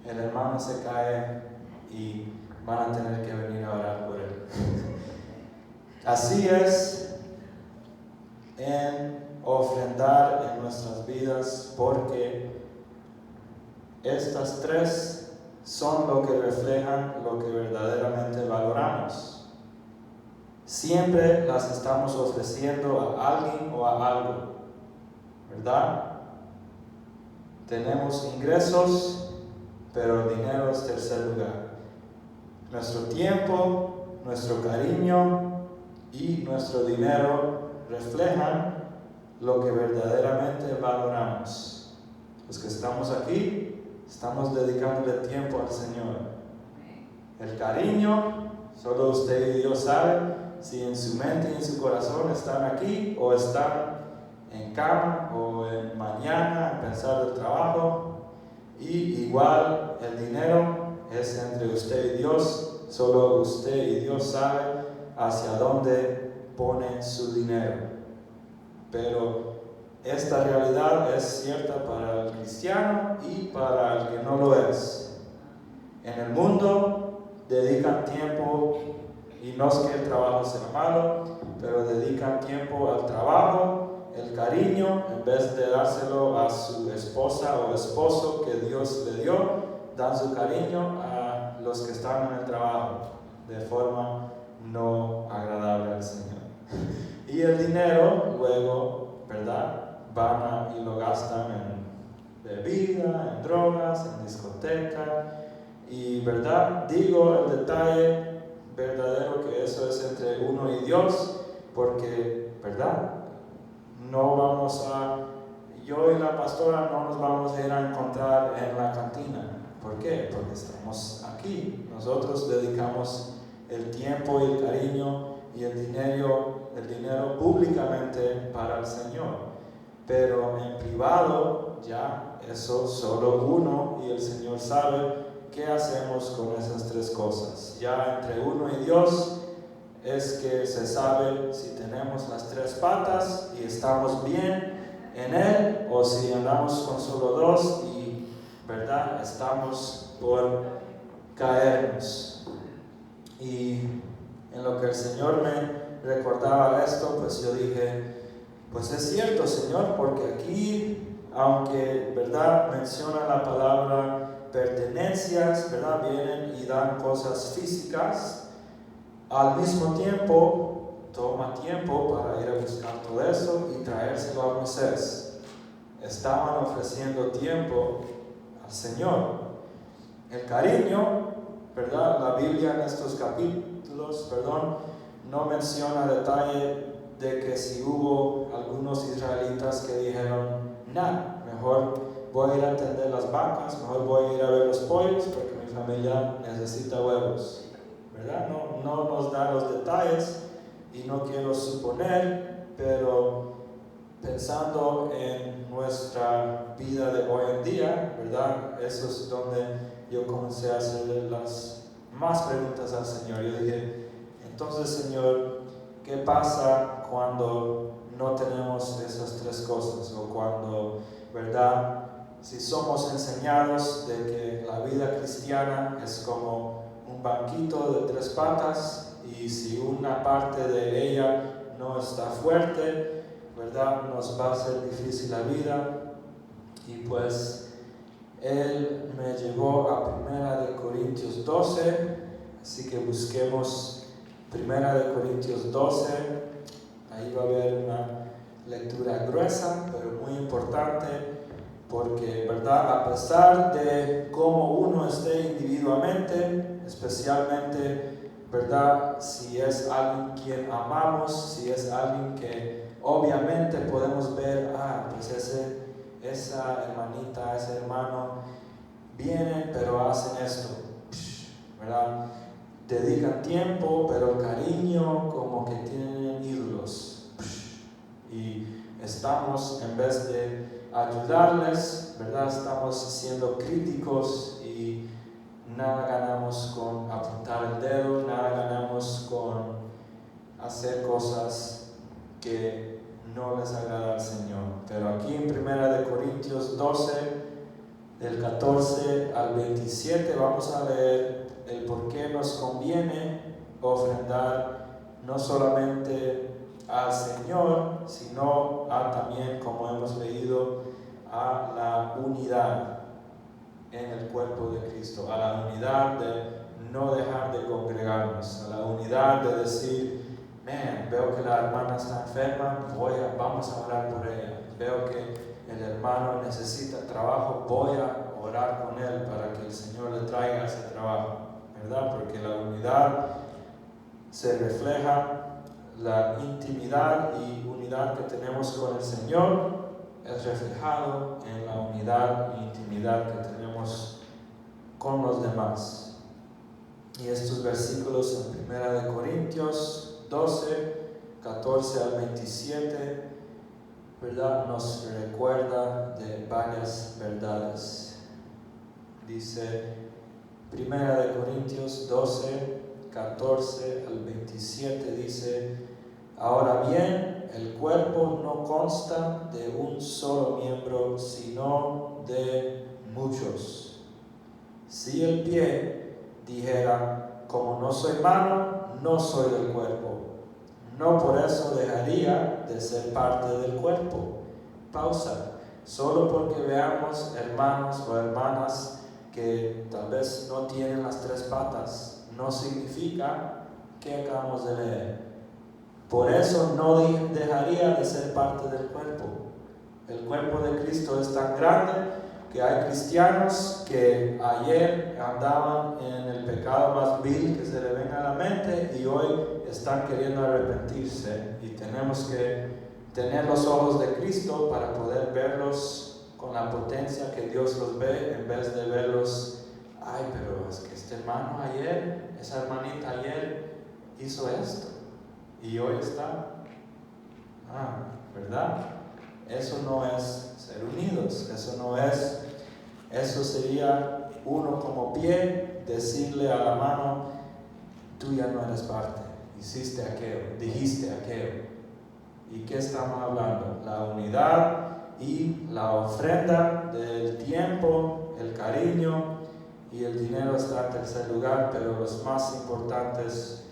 el hermano se cae y van a tener que venir a orar por él. Así es en ofrendar en nuestras vidas, porque estas 3 son lo que reflejan lo que verdaderamente valoramos. Siempre las estamos ofreciendo a alguien o a algo, ¿verdad? Tenemos ingresos, pero el dinero es tercer lugar. Nuestro tiempo, nuestro cariño y nuestro dinero reflejan lo que verdaderamente valoramos. Los que estamos aquí, estamos dedicándole tiempo al Señor. El cariño, solo usted y Dios saben si en su mente y en su corazón están aquí o están en cama o en mañana en pensar del trabajo. Y igual el dinero es entre usted y Dios, solo usted y Dios saben hacia dónde pone su dinero. Pero esta realidad es cierta para el cristiano y para el que no lo es. En el mundo dedican tiempo, y no es que el trabajo sea malo, pero dedican tiempo al trabajo, el cariño, en vez de dárselo a su esposa o esposo que Dios le dio, dan su cariño a los que están en el trabajo de forma no agradable al Señor. Y el dinero luego, ¿verdad? Van y lo gastan en bebida, en drogas, en discoteca. Y, ¿verdad? Digo el detalle verdadero que eso es entre uno y Dios, porque, ¿verdad? Yo y la pastora no nos vamos a ir a encontrar en la cantina. ¿Por qué? Porque estamos aquí. Nosotros dedicamos el tiempo y el cariño y el dinero públicamente para el Señor. Pero en privado, ya, eso solo uno y el Señor sabe qué hacemos con esas 3 cosas. Ya entre uno y Dios es que se sabe si tenemos las 3 patas y estamos bien en Él, o si andamos con solo 2 y, ¿verdad?, estamos por caernos. Y en lo que el Señor me recordaba esto, pues yo dije, pues es cierto, Señor, porque aquí, aunque, ¿verdad?, menciona la palabra pertenencias, ¿verdad?, vienen y dan cosas físicas, al mismo tiempo toma tiempo para ir a buscar todo eso y traérselo a Moisés. Estaban ofreciendo tiempo al Señor. El cariño, ¿verdad? La Biblia en estos capítulos, no menciona detalle de que si hubo algunos israelitas que dijeron, mejor voy a ir a atender las vacas, mejor voy a ir a ver los pollos porque mi familia necesita huevos, ¿verdad? No nos da los detalles y no quiero suponer, pero pensando en nuestra vida de hoy en día, ¿verdad? Eso es donde yo comencé a hacerle las más preguntas al Señor. Yo dije, entonces, Señor, ¿qué pasa cuando no tenemos esas tres cosas? O cuando, ¿verdad? Si somos enseñados de que la vida cristiana es como un banquito de tres patas y si una parte de ella no está fuerte, ¿verdad? Nos va a ser difícil la vida. Y pues Él me llevó a 1 Corintios 12, así que busquemos 1 Corintios 12. Ahí va a haber una lectura gruesa, pero muy importante, porque, ¿verdad? A pesar de cómo uno esté individualmente, especialmente, ¿verdad? Si es alguien quien amamos, si es alguien que obviamente podemos ver, pues esa hermanita, ese hermano, vienen pero hacen esto, ¿verdad? Dedican tiempo, pero el cariño como que tienen ídolos. Y estamos, en vez de ayudarles, ¿verdad? Estamos siendo críticos y nada ganamos con apuntar el dedo, nada ganamos con hacer cosas que no les agrada al Señor. Pero aquí en 1 Corintios 12, del 14 al 27, vamos a leer el por qué nos conviene ofrendar no solamente al Señor, sino también, como hemos leído, a la unidad en el cuerpo de Cristo, a la unidad de no dejar de congregarnos, a la unidad de decir, veo que la hermana está enferma, vamos a orar por ella, veo que el hermano necesita trabajo, voy a orar con él para que el Señor le traiga ese trabajo, ¿verdad? Porque la unidad se refleja, la intimidad y unidad que tenemos con el Señor es reflejado en la unidad e intimidad que tenemos con los demás. Y estos versículos en 1 Corintios 12, 14 al 27, ¿verdad? Nos recuerda de varias verdades. Dice 1 Corintios 12, 14 al 27, dice, ahora bien, el cuerpo no consta de un solo miembro, sino de muchos. Si el pie dijera, como no soy mano, no soy del cuerpo, no por eso dejaría de ser parte del cuerpo. Pausa. Solo porque veamos hermanos o hermanas que tal vez no tienen las tres patas, no significa que acabamos de leer. Por eso no dejaría de ser parte del cuerpo. El cuerpo de Cristo es tan grande que hay cristianos que ayer andaban en el pecado más vil que se le venga a la mente y hoy están queriendo arrepentirse, y tenemos que tener los ojos de Cristo para poder verlos con la potencia que Dios los ve, en vez de verlos, pero es que este hermano ayer, esa hermanita ayer hizo esto y hoy está, ¿verdad? Eso no es ser unidos, eso sería uno como pie, decirle a la mano, tú ya no eres parte, hiciste aquello, dijiste aquello. ¿Y qué estamos hablando? La unidad y la ofrenda del tiempo, el cariño y el dinero está en tercer lugar, pero los más importantes,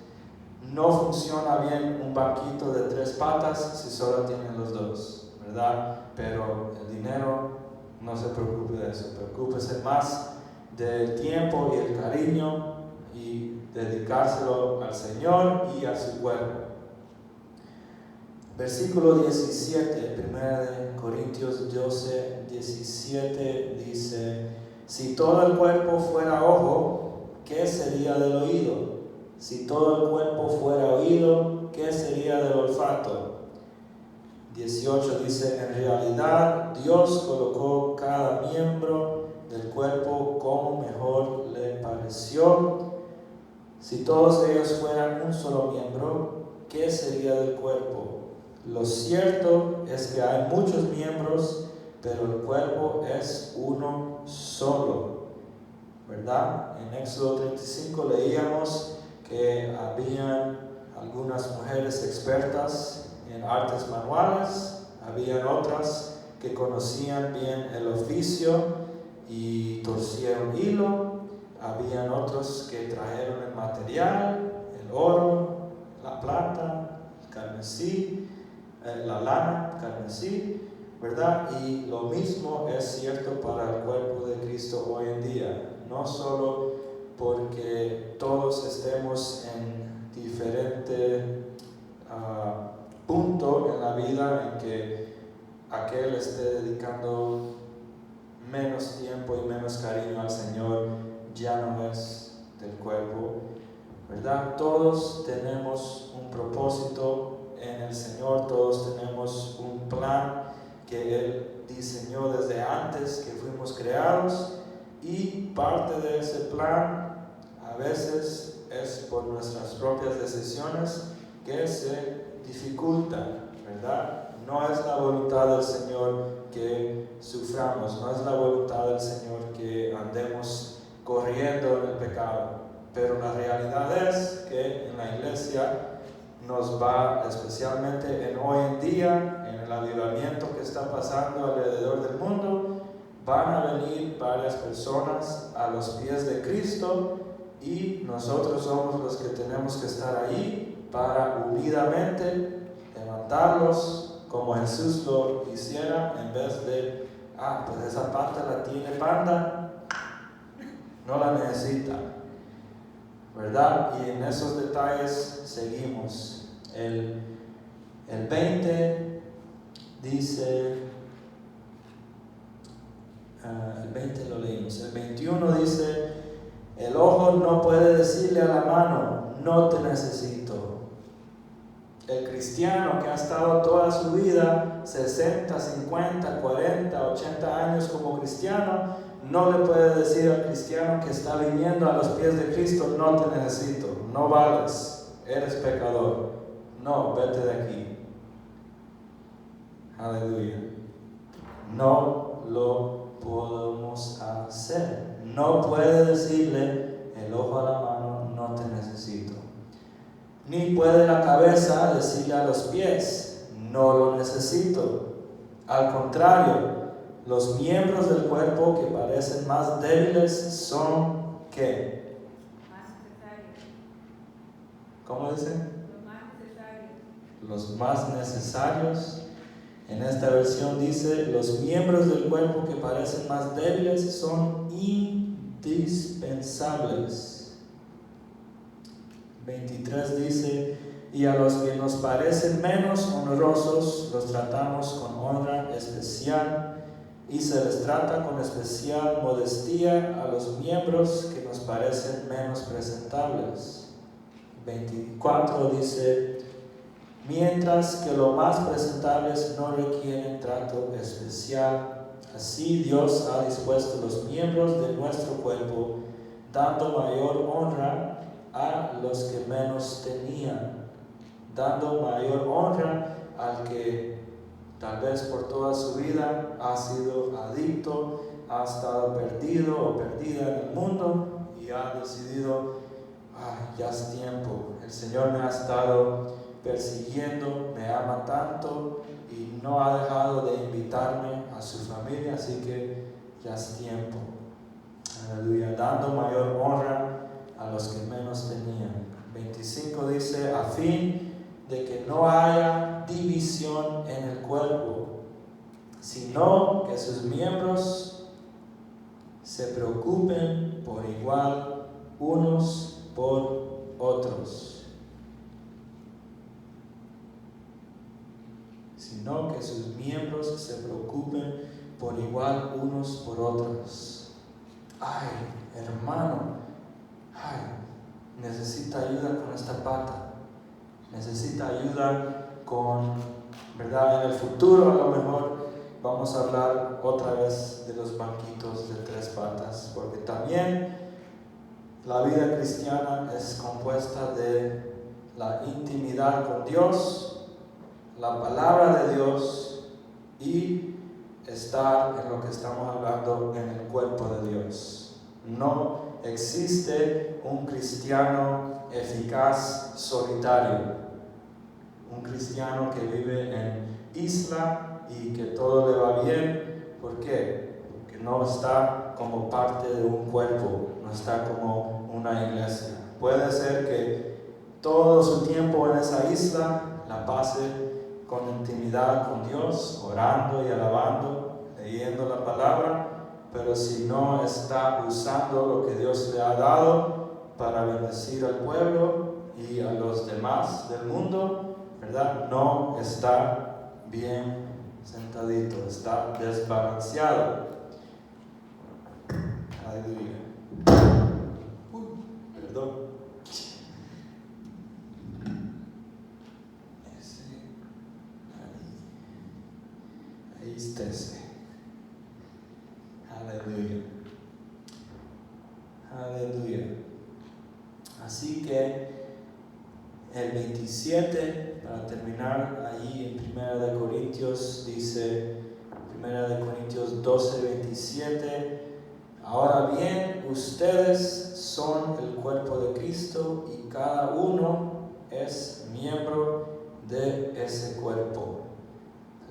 no funciona bien un banquito de tres patas si solo tienen los dos, ¿verdad? Pero el dinero, no se preocupe de eso, preocúpese más del tiempo y el cariño y dedicárselo al Señor y a su cuerpo. Versículo 17, 1 Corintios 12, 17 dice: si todo el cuerpo fuera ojo, ¿qué sería del oído? Si todo el cuerpo fuera oído, ¿qué sería del olfato? 18 dice: en realidad Dios colocó cada miembro del cuerpo como mejor le pareció. Si todos ellos fueran un solo miembro, ¿qué sería del cuerpo? Lo cierto es que hay muchos miembros, pero el cuerpo es uno solo, ¿verdad? En Éxodo 35 leíamos que habían algunas mujeres expertas en artes manuales, habían otras que conocían bien el oficio y torcieron hilo, habían otros que trajeron el material, el oro, la plata, el carmesí, la lana, carmesí, ¿verdad? Y lo mismo es cierto para el cuerpo de Cristo hoy en día. No solo porque todos estemos en diferente punto en la vida en que aquel esté dedicando menos tiempo y menos cariño al Señor, ya no es del cuerpo, ¿verdad? Todos tenemos un propósito en el Señor, todos tenemos un plan que Él diseñó desde antes que fuimos creados, y parte de ese plan a veces es por nuestras propias decisiones que se dificultan, ¿verdad? No es la voluntad del Señor que suframos, no es la voluntad del Señor que andemos corriendo en el pecado, pero la realidad es que en la iglesia nos va, especialmente en hoy en día, en el avivamiento que está pasando alrededor del mundo, van a venir varias personas a los pies de Cristo, y nosotros somos los que tenemos que estar ahí para unidamente levantarlos como Jesús lo hiciera, en vez de, pues esa pata la tiene Panda, no la necesita, ¿verdad? Y en esos detalles seguimos. El 20 dice, el 20 lo leímos, el 21 dice: el ojo no puede decirle a la mano, no te necesito. El cristiano que ha estado toda su vida, 60, 50, 40, 80 años como cristiano, no le puede decir al cristiano que está viniendo a los pies de Cristo: no te necesito, no vales, eres pecador, no, vete de aquí. Aleluya. No lo podemos hacer. No puede decirle el ojo a la mano, no te necesito. Ni puede la cabeza decirle a los pies, no lo necesito. Al contrario, los miembros del cuerpo que parecen más débiles son, ¿qué? Más necesarios. ¿Cómo dice? Los más necesarios. Los más necesarios. En esta versión dice: los miembros del cuerpo que parecen más débiles son indispensables. 23 dice: y a los que nos parecen menos honrosos los tratamos con honra especial, y se les trata con especial modestia a los miembros que nos parecen menos presentables. 24 dice: mientras que los más presentables no requieren trato especial, así Dios ha dispuesto los miembros de nuestro cuerpo, dando mayor honra a los que menos tenían, dando mayor honra al que tal vez por toda su vida ha sido adicto, ha estado perdido o perdida en el mundo y ha decidido: ya es tiempo, el Señor me ha estado persiguiendo, me ama tanto y no ha dejado de invitarme a su familia, así que ya es tiempo. Aleluya, dando mayor honra a los que menos tenían. 25 dice: a fin de que no haya división en el cuerpo, sino que sus miembros se preocupen por igual unos por otros. sus miembros se preocupen por igual unos por otros. Ay, hermano, necesita ayuda con esta pata, necesita ayuda con, ¿verdad? En el futuro a lo mejor vamos a hablar otra vez de los banquitos de 3 patas, porque también la vida cristiana es compuesta de la intimidad con Dios, la palabra de Dios y estar en lo que estamos hablando en el cuerpo de Dios. No existe un cristiano eficaz solitario, un cristiano que vive en isla y que todo le va bien. ¿Por qué? Porque no está como parte de un cuerpo, no está como una iglesia. Puede ser que todo su tiempo en esa isla la pase con intimidad con Dios, orando y alabando, leyendo la palabra, pero si no está usando lo que Dios le ha dado para bendecir al pueblo y a los demás del mundo, ¿verdad? No está bien sentadito, está desbalanceado. Aleluya. Perdón. Ahí está ese. Aleluya. Aleluya. Así que el 27, para terminar ahí en 1 Corintios, dice 1 Corintios 12, 27, ahora bien, ustedes son el cuerpo de Cristo y cada uno es miembro de ese cuerpo.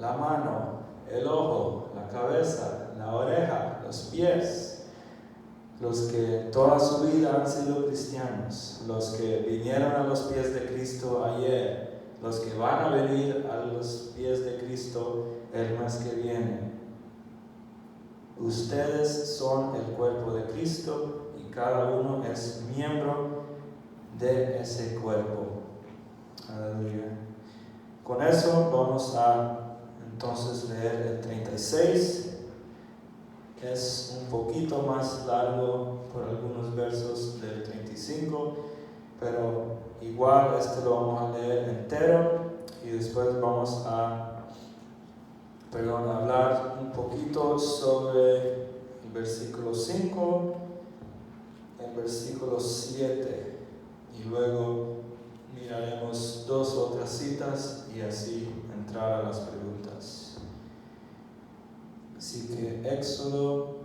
La mano, el ojo, la cabeza, la oreja, los pies. Los que toda su vida han sido cristianos, los que vinieron a los pies de Cristo ayer, los que van a venir a los pies de Cristo el mes que viene. Ustedes son el cuerpo de Cristo y cada uno es miembro de ese cuerpo. Aleluya. Con eso vamos a entonces leer el 36. Es un poquito más largo por algunos versos del 35, pero igual lo vamos a leer entero y después vamos a hablar un poquito sobre el versículo 5, el versículo 7 y luego miraremos 2 otras citas y así entrar a las preguntas. Así que Éxodo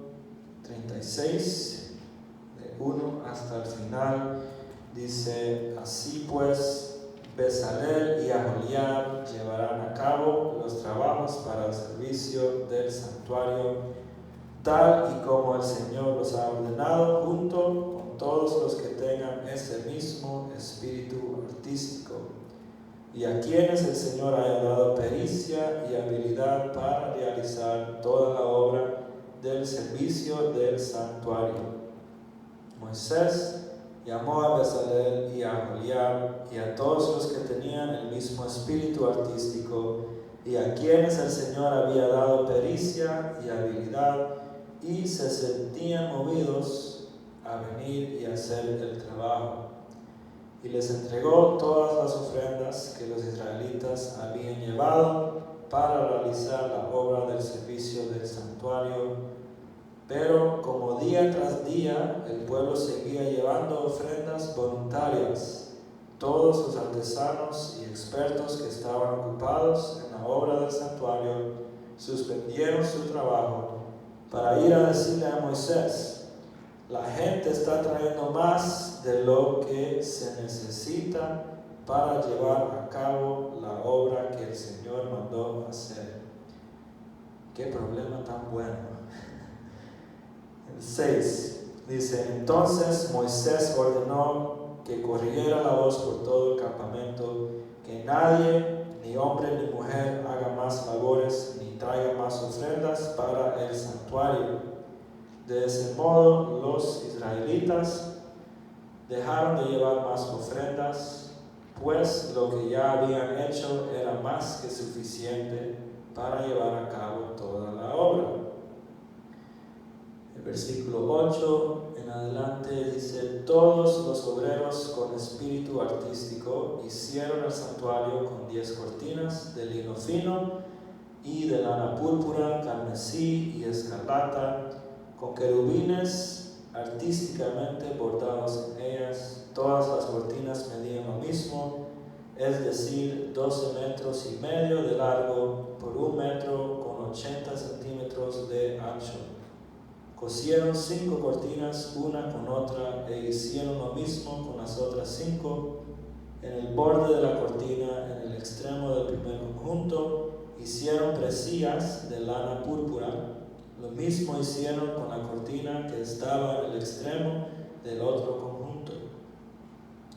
36, de 1 hasta el final, dice: así pues, Bezalel y Aholiab llevarán a cabo los trabajos para el servicio del santuario, tal y como el Señor los ha ordenado, junto con todos los que tengan ese mismo espíritu artístico, y a quienes el Señor haya dado pericia y habilidad para realizar toda la obra del servicio del santuario. Moisés llamó a Bezalel y a Aholiab y a todos los que tenían el mismo espíritu artístico y a quienes el Señor había dado pericia y habilidad y se sentían movidos a venir y hacer el trabajo. Y les entregó todas las ofrendas que los israelitas habían llevado para realizar la obra del servicio del santuario. Pero como día tras día el pueblo seguía llevando ofrendas voluntarias, todos los artesanos y expertos que estaban ocupados en la obra del santuario suspendieron su trabajo para ir a decirle a Moisés: la gente está trayendo más de lo que se necesita para llevar a cabo la obra que el Señor mandó hacer. Qué problema tan bueno. El 6 dice: entonces Moisés ordenó que corriera la voz por todo el campamento, que nadie, ni hombre ni mujer, haga más labores ni traiga más ofrendas para el santuario. De ese modo los israelitas dejaron de llevar más ofrendas, pues lo que ya habían hecho era más que suficiente para llevar a cabo toda la obra. El versículo 8 en adelante dice: todos los obreros con espíritu artístico hicieron el santuario con 10 cortinas de lino fino y de lana púrpura, carmesí y escarlata, con querubines artísticamente bordados en ellas. Todas las cortinas medían lo mismo, es decir, 12 metros y medio de largo por 1 metro con 80 centímetros de ancho. Cosieron 5 cortinas una con otra e hicieron lo mismo con las otras 5. En el borde de la cortina, en el extremo del primer conjunto, hicieron presillas de lana púrpura. Lo mismo hicieron con la cortina que estaba en el extremo del otro conjunto.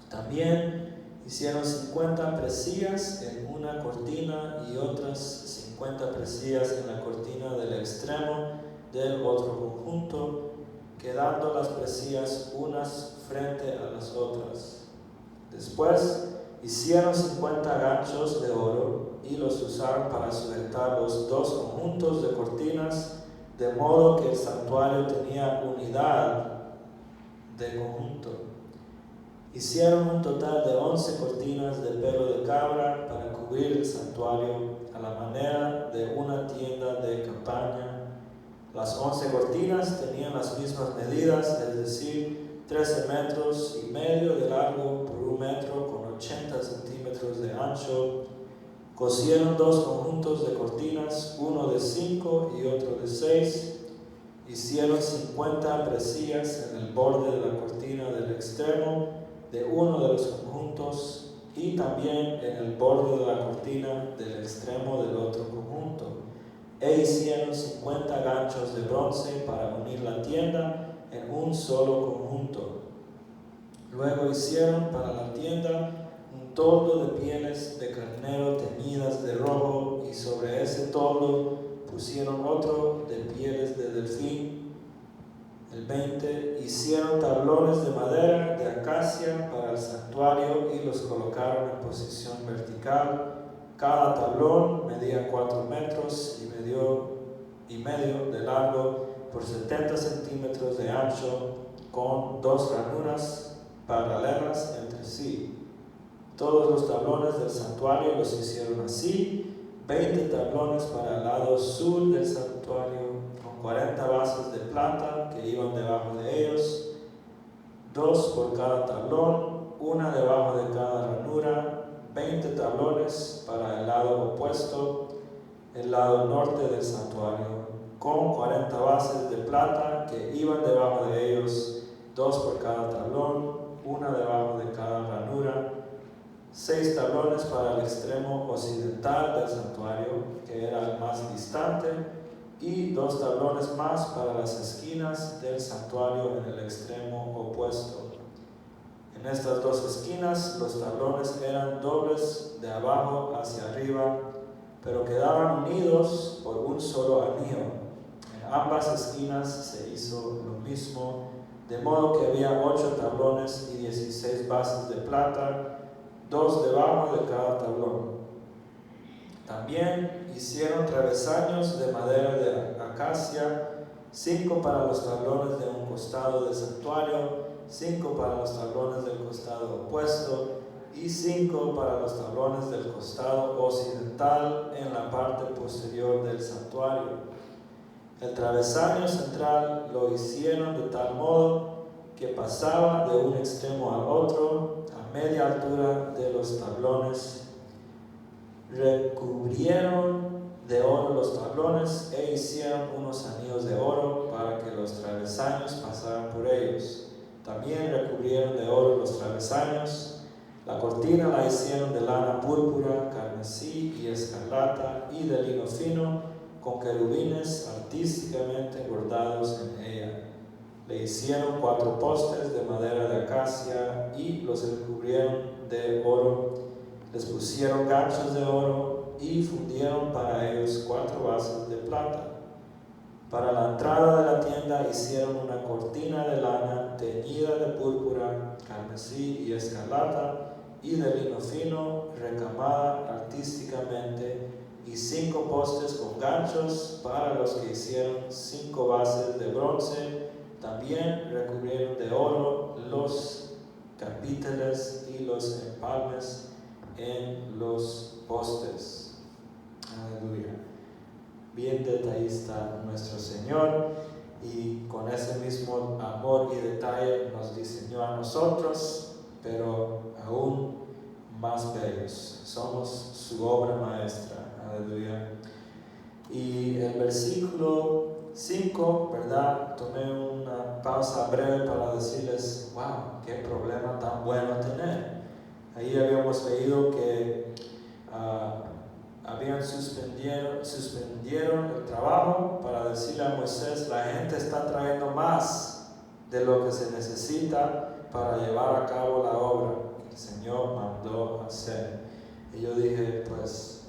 También hicieron 50 presillas en una cortina y otras 50 presillas en la cortina del extremo del otro conjunto, quedando las presillas unas frente a las otras. Después hicieron 50 ganchos de oro y los usaron para sujetar los 2 conjuntos de cortinas, de modo que el santuario tenía unidad de conjunto. Hicieron un total de 11 cortinas de pelo de cabra para cubrir el santuario a la manera de una tienda de campaña. Las 11 cortinas tenían las mismas medidas, es decir, 13 metros y medio de largo por 1 metro con 80 centímetros de ancho. Cosieron 2 conjuntos de cortinas, uno de 5 y otro de 6. Hicieron 50 presillas en el borde de la cortina del extremo de uno de los conjuntos y también en el borde de la cortina del extremo del otro conjunto. E hicieron 50 ganchos de bronce para unir la tienda en un solo conjunto. Luego hicieron para la tienda un toldo de pieles de carnero teñidas de rojo, y sobre ese toldo pusieron otro de pieles de delfín. El 20, hicieron tablones de madera de acacia para el santuario y los colocaron en posición vertical. Cada tablón medía 4 metros y medio de largo por 70 centímetros de ancho, con 2 ranuras paralelas entre sí. Todos los tablones del santuario los hicieron así: 20 tablones para el lado sur del santuario, con 40 bases de plata que iban debajo de ellos, 2 por cada tablón, una debajo de cada ranura. 20 tablones para el lado opuesto, el lado norte del santuario, con 40 bases de plata que iban debajo de ellos, 2 por cada tablón, una debajo de cada ranura. 6 tablones para el extremo occidental del santuario, que era el más distante, y 2 tablones más para las esquinas del santuario en el extremo opuesto. En estas 2 esquinas los tablones eran dobles de abajo hacia arriba, pero quedaban unidos por un solo anillo. En ambas esquinas se hizo lo mismo, de modo que había 8 tablones y 16 bases de plata, 2 debajo de cada tablón. También hicieron travesaños de madera de acacia, 5 para los tablones de un costado del santuario, 5 para los tablones del costado opuesto y 5 para los tablones del costado occidental en la parte posterior del santuario. El travesaño central lo hicieron de tal modo que pasaba de un extremo al otro a media altura de los tablones. Recubrieron de oro los tablones e hicieron unos anillos de oro para que los travesaños pasaran por ellos. También recubrieron de oro los travesaños. La cortina la hicieron de lana púrpura, carmesí y escarlata y de lino fino, con querubines artísticamente bordados en ella. Le hicieron 4 postes de madera de acacia y los recubrieron de oro. Les pusieron ganchos de oro y fundieron para ellos 4 bases de plata. Para la entrada de la tienda hicieron una cortina de lana teñida de púrpura, carmesí y escarlata y de lino fino, recamada artísticamente y 5 postes con ganchos para los que hicieron 5 bases de bronce. También recubrieron de oro los capiteles y los empalmes en los postes. Aleluya. Bien detallista nuestro Señor, y con ese mismo amor y detalle nos diseñó a nosotros, pero aún más bellos. Somos su obra maestra. Aleluya. Y el versículo 5, ¿verdad? Tomé una pausa breve para decirles, wow, qué problema tan bueno tener. Ahí habíamos leído que suspendieron el trabajo para decirle a Moisés, la gente está trayendo más de lo que se necesita para llevar a cabo la obra que el Señor mandó hacer. Y yo dije, pues,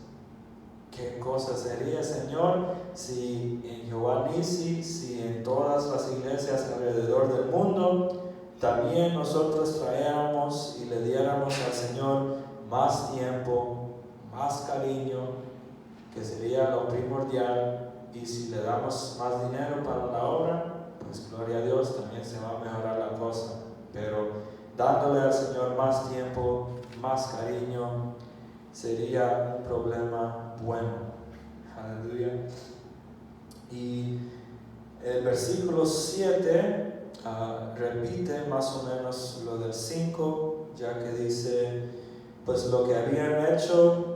¿qué cosa sería, Señor, si en Jehová Nisi, si en todas las iglesias alrededor del mundo, también nosotros traéramos y le diéramos al Señor más tiempo, más cariño, que sería lo primordial, y si le damos más dinero para la obra, pues gloria a Dios, también se va a mejorar la cosa. Pero dándole al Señor más tiempo, más cariño, sería un problema bueno. Aleluya. Y el versículo 7 repite más o menos lo del 5, ya que dice, pues lo que habían hecho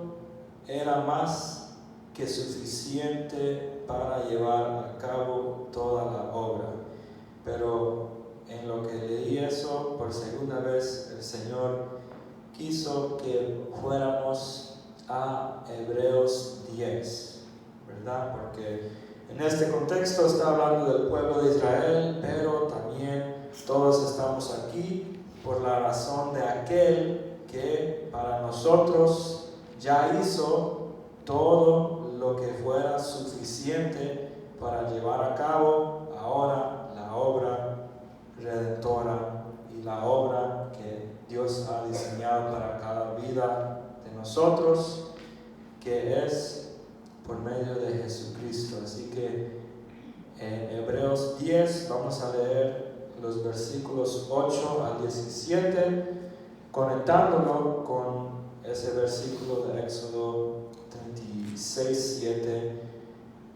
era más que suficiente para llevar a cabo toda la obra. Pero en lo que leí eso por segunda vez, el Señor quiso que fuéramos a Hebreos 10, ¿verdad? Porque en este contexto está hablando del pueblo de Israel, pero también todos estamos aquí por la razón de aquel que para nosotros ya hizo todo lo que fuera suficiente para llevar a cabo ahora la obra redentora y la obra que Dios ha diseñado para cada vida de nosotros, que es por medio de Jesucristo. Así que en Hebreos 10 vamos a leer los versículos 8 al 17, conectándolo con ese versículo de Éxodo 36, 7,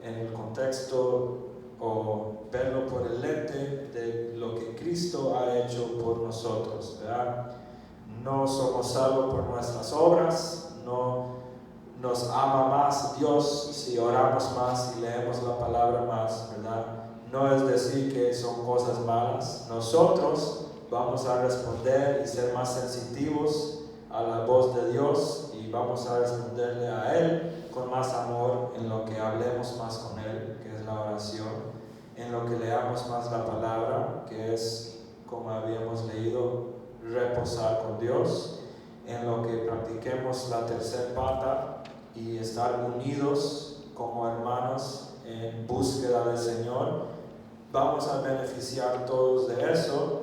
en el contexto, o verlo por el lente de lo que Cristo ha hecho por nosotros, ¿verdad? No somos salvos por nuestras obras, no nos ama más Dios si oramos más y leemos la palabra más, ¿verdad? No es decir que son cosas malas. Nosotros vamos a responder y ser más sensitivos a la voz de Dios, y vamos a responderle a Él con más amor en lo que hablemos más con Él, que es la oración, en lo que leamos más la palabra, que es, como habíamos leído, reposar con Dios, en lo que practiquemos la tercera pata y estar unidos como hermanos en búsqueda del Señor. Vamos a beneficiar todos de eso,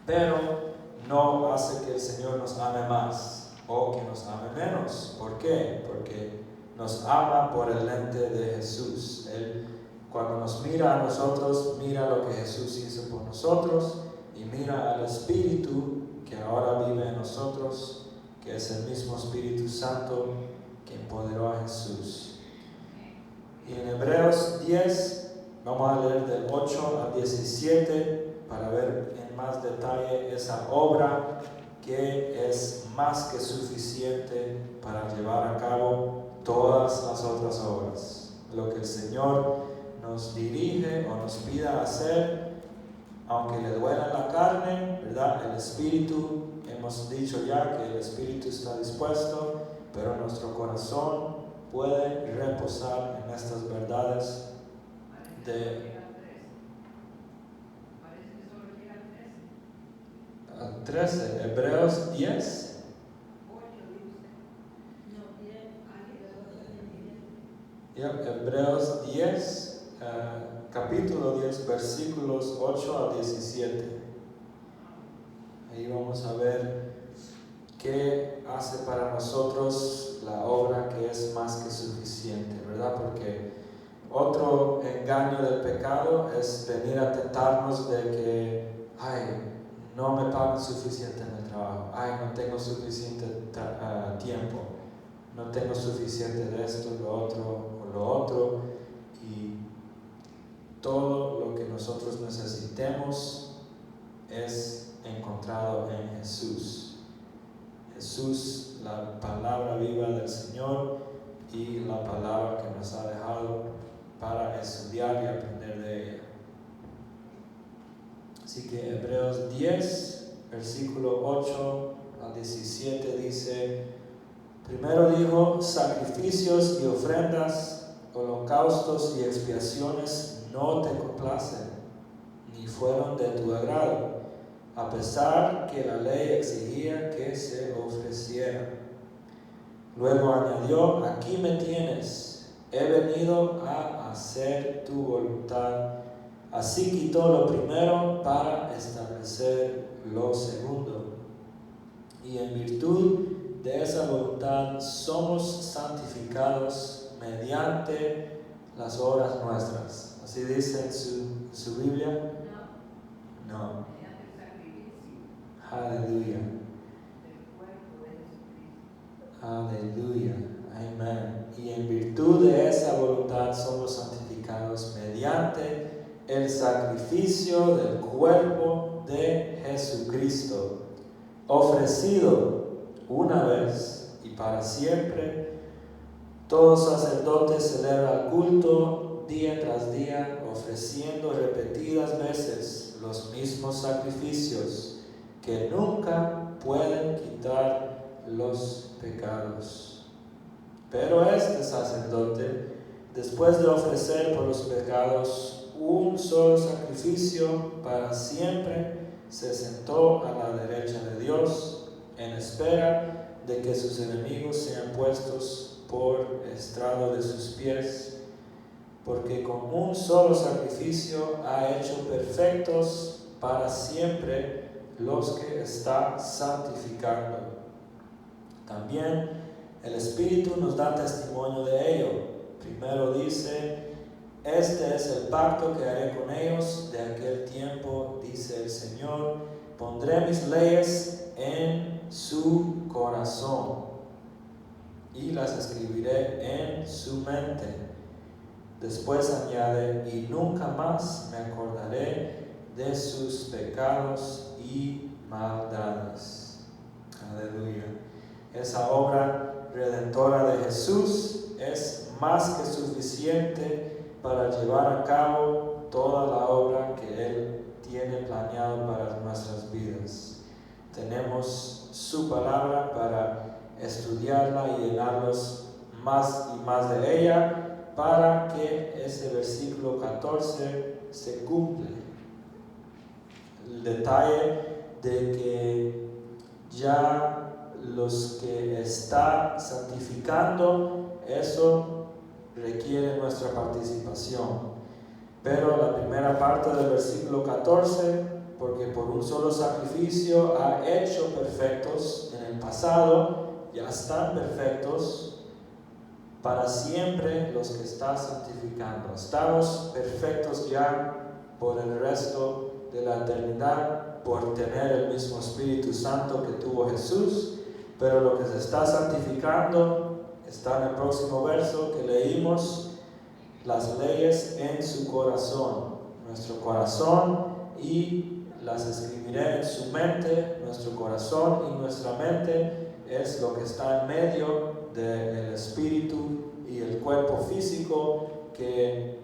pero no hace que el Señor nos ame más o que nos ame menos. ¿Por qué? Porque nos ama por el lente de Jesús. Él, cuando nos mira a nosotros, mira lo que Jesús hizo por nosotros, y mira al Espíritu que ahora vive en nosotros, que es el mismo Espíritu Santo que empoderó a Jesús. Y en Hebreos 10 vamos a leer del 8 al 17 para ver en más detalle esa obra que es más que suficiente para llevar a cabo todas las otras obras. Lo que el Señor nos dirige o nos pida hacer, aunque le duela la carne, ¿verdad? El Espíritu, hemos dicho ya que el Espíritu está dispuesto, pero nuestro corazón puede reposar en estas verdades de 13, Hebreos 10. Hebreos 10, capítulo 10, versículos 8 al 17. Ahí vamos a ver qué hace para nosotros la obra que es más que suficiente. ¿verdad? Porque otro engaño del pecado es venir a tentarnos de que, no me pagan suficiente en el trabajo, no tengo suficiente tiempo, no tengo suficiente de esto, lo otro, y todo lo que nosotros necesitemos es encontrado en Jesús. Jesús, la palabra viva del Señor y la palabra que nos ha dejado para estudiar y aprender de ella. Así que Hebreos 10, versículo 8 al 17 dice: primero dijo, sacrificios y ofrendas, holocaustos y expiaciones no te complacen, ni fueron de tu agrado, a pesar que la ley exigía que se ofreciera. Luego añadió, aquí me tienes, he venido a hacer tu voluntad. Así quitó lo primero para establecer lo segundo. Y en virtud de esa voluntad somos santificados mediante las obras nuestras. ¿Así dice en su Biblia? No. Mediante el sacrificio Aleluya. del cuerpo de Jesucristo. Aleluya. Amén. Y en virtud de esa voluntad somos santificados mediante el sacrificio del cuerpo de Jesucristo, ofrecido una vez y para siempre. Todo sacerdote celebra el culto día tras día, ofreciendo repetidas veces los mismos sacrificios que nunca pueden quitar los pecados. Pero este sacerdote, después de ofrecer por los pecados un solo sacrificio para siempre, se sentó a la derecha de Dios en espera de que sus enemigos sean puestos por estrado de sus pies, porque con un solo sacrificio ha hecho perfectos para siempre los que está santificando. También el Espíritu nos da testimonio de ello. Primero dice, este es el pacto que haré con ellos de aquel tiempo, dice el Señor, pondré mis leyes en su corazón y las escribiré en su mente. Después añade, y nunca más me acordaré de sus pecados y maldades. Aleluya. Esa obra redentora de Jesús es más que suficiente para llevar a cabo toda la obra que Él tiene planeado para nuestras vidas. Tenemos su palabra para estudiarla y llenarnos más y más de ella para que ese versículo 14 se cumpla. El detalle de que ya los que está santificando, eso requiere nuestra participación. Pero la primera parte del versículo 14, porque por un solo sacrificio ha hecho perfectos en el pasado, ya están perfectos para siempre los que está santificando. Estamos perfectos ya por el resto de la eternidad, por tener el mismo Espíritu Santo que tuvo Jesús, pero lo que se está santificando está en el próximo verso que leímos, las leyes en su corazón, nuestro corazón, y las escribiré en su mente. Nuestro corazón y nuestra mente es lo que está en medio del espíritu y el cuerpo físico, que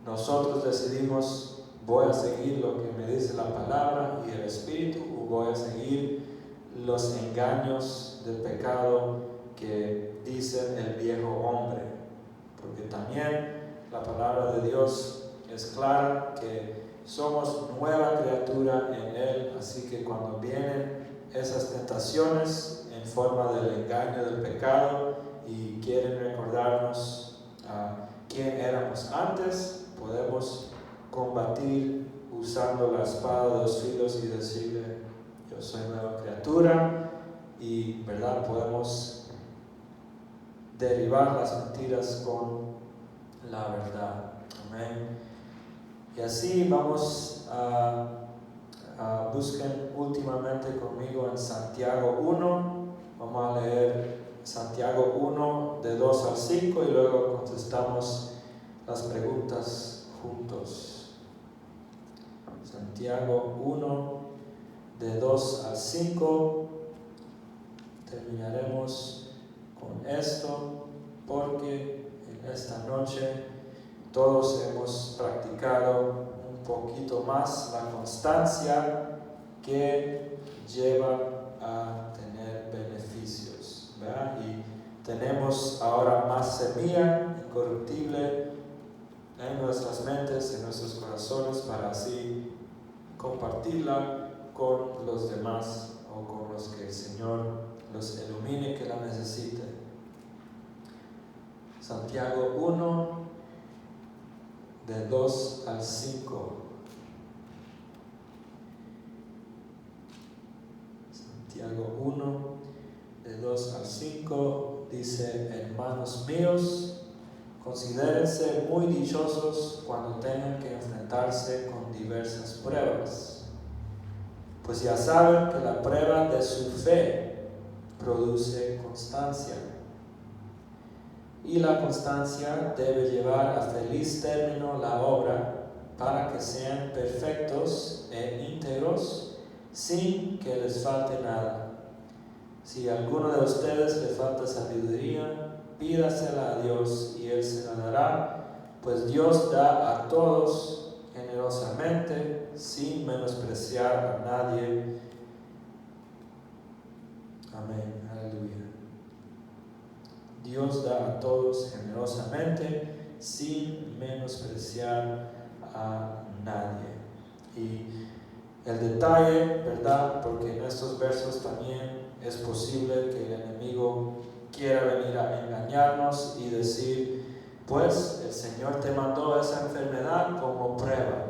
nosotros decidimos, voy a seguir lo que me dice la palabra y el espíritu, o voy a seguir los engaños del pecado que dicen el viejo hombre. Porque también la palabra de Dios es clara que somos nueva criatura en Él, así que cuando vienen esas tentaciones en forma del engaño del pecado y quieren recordarnos quién éramos antes, podemos combatir usando la espada de dos filos y decirle, yo soy nueva criatura, y verdad podemos derribar las mentiras con la verdad. Amén. Y así vamos a busquen últimamente conmigo en Santiago 1. Vamos a leer Santiago 1 de 2 al 5 y luego contestamos las preguntas juntos. Santiago 1 de 2 al 5. Terminaremos con esto porque en esta noche todos hemos practicado un poquito más la constancia que lleva a tener beneficios, ¿verdad? Y tenemos ahora más semilla incorruptible en nuestras mentes, en nuestros corazones, para así compartirla con los demás o con los que el Señor los ilumine que la necesiten. Santiago 1 de 2 al 5. Santiago 1 de 2 al 5 dice: hermanos míos, considérense muy dichosos cuando tengan que enfrentarse con diversas pruebas, pues ya saben que la prueba de su fe produce constancia. Y la constancia debe llevar a feliz término la obra, para que sean perfectos e íntegros, sin que les falte nada. Si a alguno de ustedes le falta sabiduría, pídasela a Dios y Él se la dará, pues Dios da a todos generosamente, sin menospreciar a nadie. Amén. Aleluya. Dios da a todos generosamente, sin menospreciar a nadie. Y el detalle, ¿verdad? Porque en estos versos también es posible que el enemigo quiera venir a engañarnos y decir: pues el Señor te mandó esa enfermedad como prueba.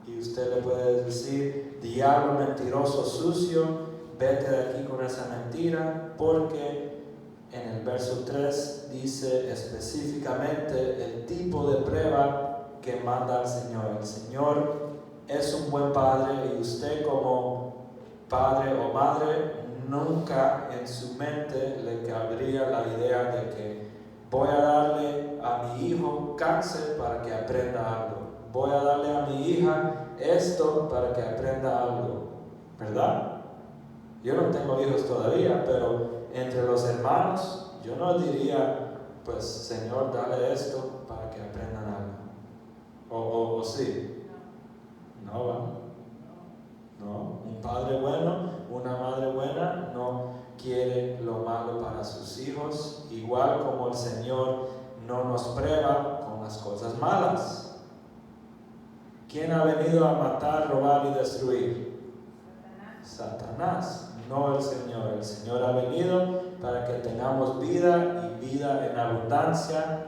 Y usted le puede decir: diablo mentiroso sucio, vete de aquí con esa mentira, porque en el verso 3 dice específicamente el tipo de prueba que manda el Señor. El Señor es un buen padre y usted, como padre o madre, nunca en su mente le cabría la idea de que voy a darle a mi hijo cáncer para que aprenda algo, voy a darle a mi hija esto para que aprenda algo, ¿verdad? Yo no tengo hijos todavía, pero entre los hermanos yo no diría: pues Señor, dale esto para que aprendan algo. O sí. No, un padre bueno, una madre buena no quiere lo malo para sus hijos, igual como el Señor no nos prueba con las cosas malas. ¿Quién ha venido a matar, robar y destruir? Satanás, no el Señor. El Señor ha venido para que tengamos vida y vida en abundancia.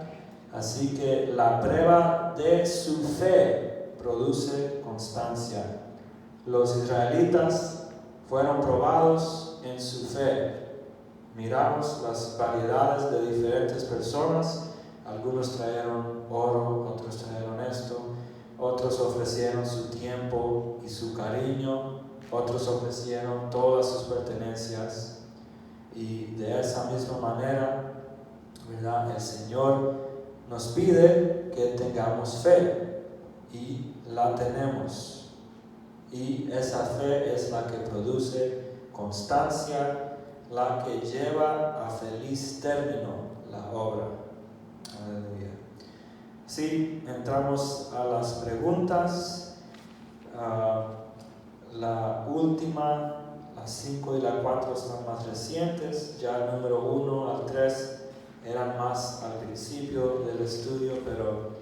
Así que la prueba de su fe produce constancia. Los israelitas fueron probados en su fe. Miramos las variedades de diferentes personas. Algunos trajeron oro, otros trajeron esto, otros ofrecieron su tiempo y su cariño, otros ofrecieron todas sus pertenencias. Y de esa misma manera, ¿verdad?, el Señor nos pide que tengamos fe, y la tenemos. Y esa fe es la que produce constancia, la que lleva a feliz término la obra. Aleluya. Sí, entramos a las preguntas. La última, las 5 y la 4 están más recientes. Ya el número 1 al 3 eran más al principio del estudio, pero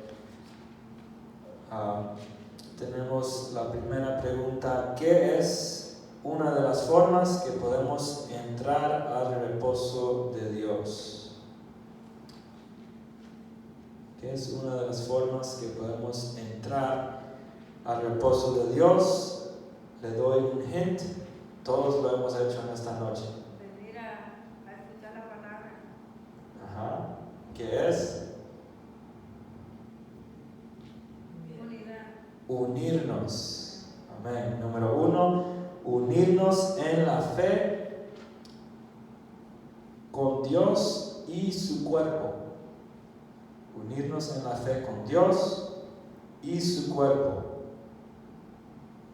tenemos la primera pregunta: ¿qué es una de las formas que podemos entrar al reposo de Dios? ¿Qué es una de las formas que podemos entrar al reposo de Dios? Le doy un hint, todos lo hemos hecho en esta noche. Venir a escuchar la palabra. ¿Qué es? unirnos. Amén. Número 1, unirnos en la fe con Dios y su cuerpo. Unirnos en la fe con Dios y su cuerpo.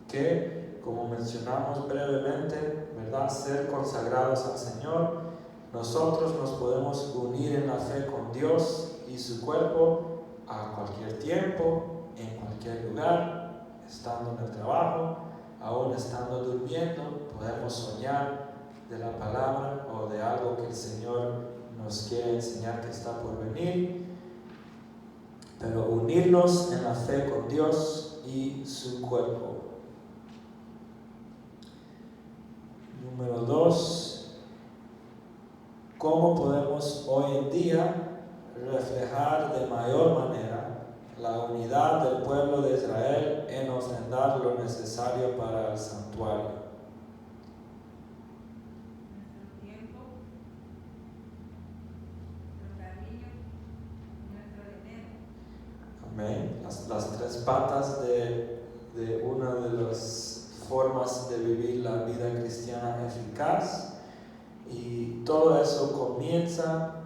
Que, como mencionamos brevemente, ¿verdad? Ser consagrados al Señor. Nosotros nos podemos unir en la fe con Dios y su cuerpo a cualquier tiempo, en cualquier lugar, estando en el trabajo, aún estando durmiendo. Podemos soñar de la palabra o de algo que el Señor nos quiere enseñar que está por venir. Pero unirnos en la fe con Dios y su cuerpo. Número 2, ¿cómo podemos hoy en día reflejar de mayor manera la unidad del pueblo de Israel en ofrendar lo necesario para el santuario? Nuestro tiempo, nuestro cariño, nuestro dinero. Amén. Las tres patas de una de las formas de vivir la vida cristiana eficaz. Y todo eso comienza,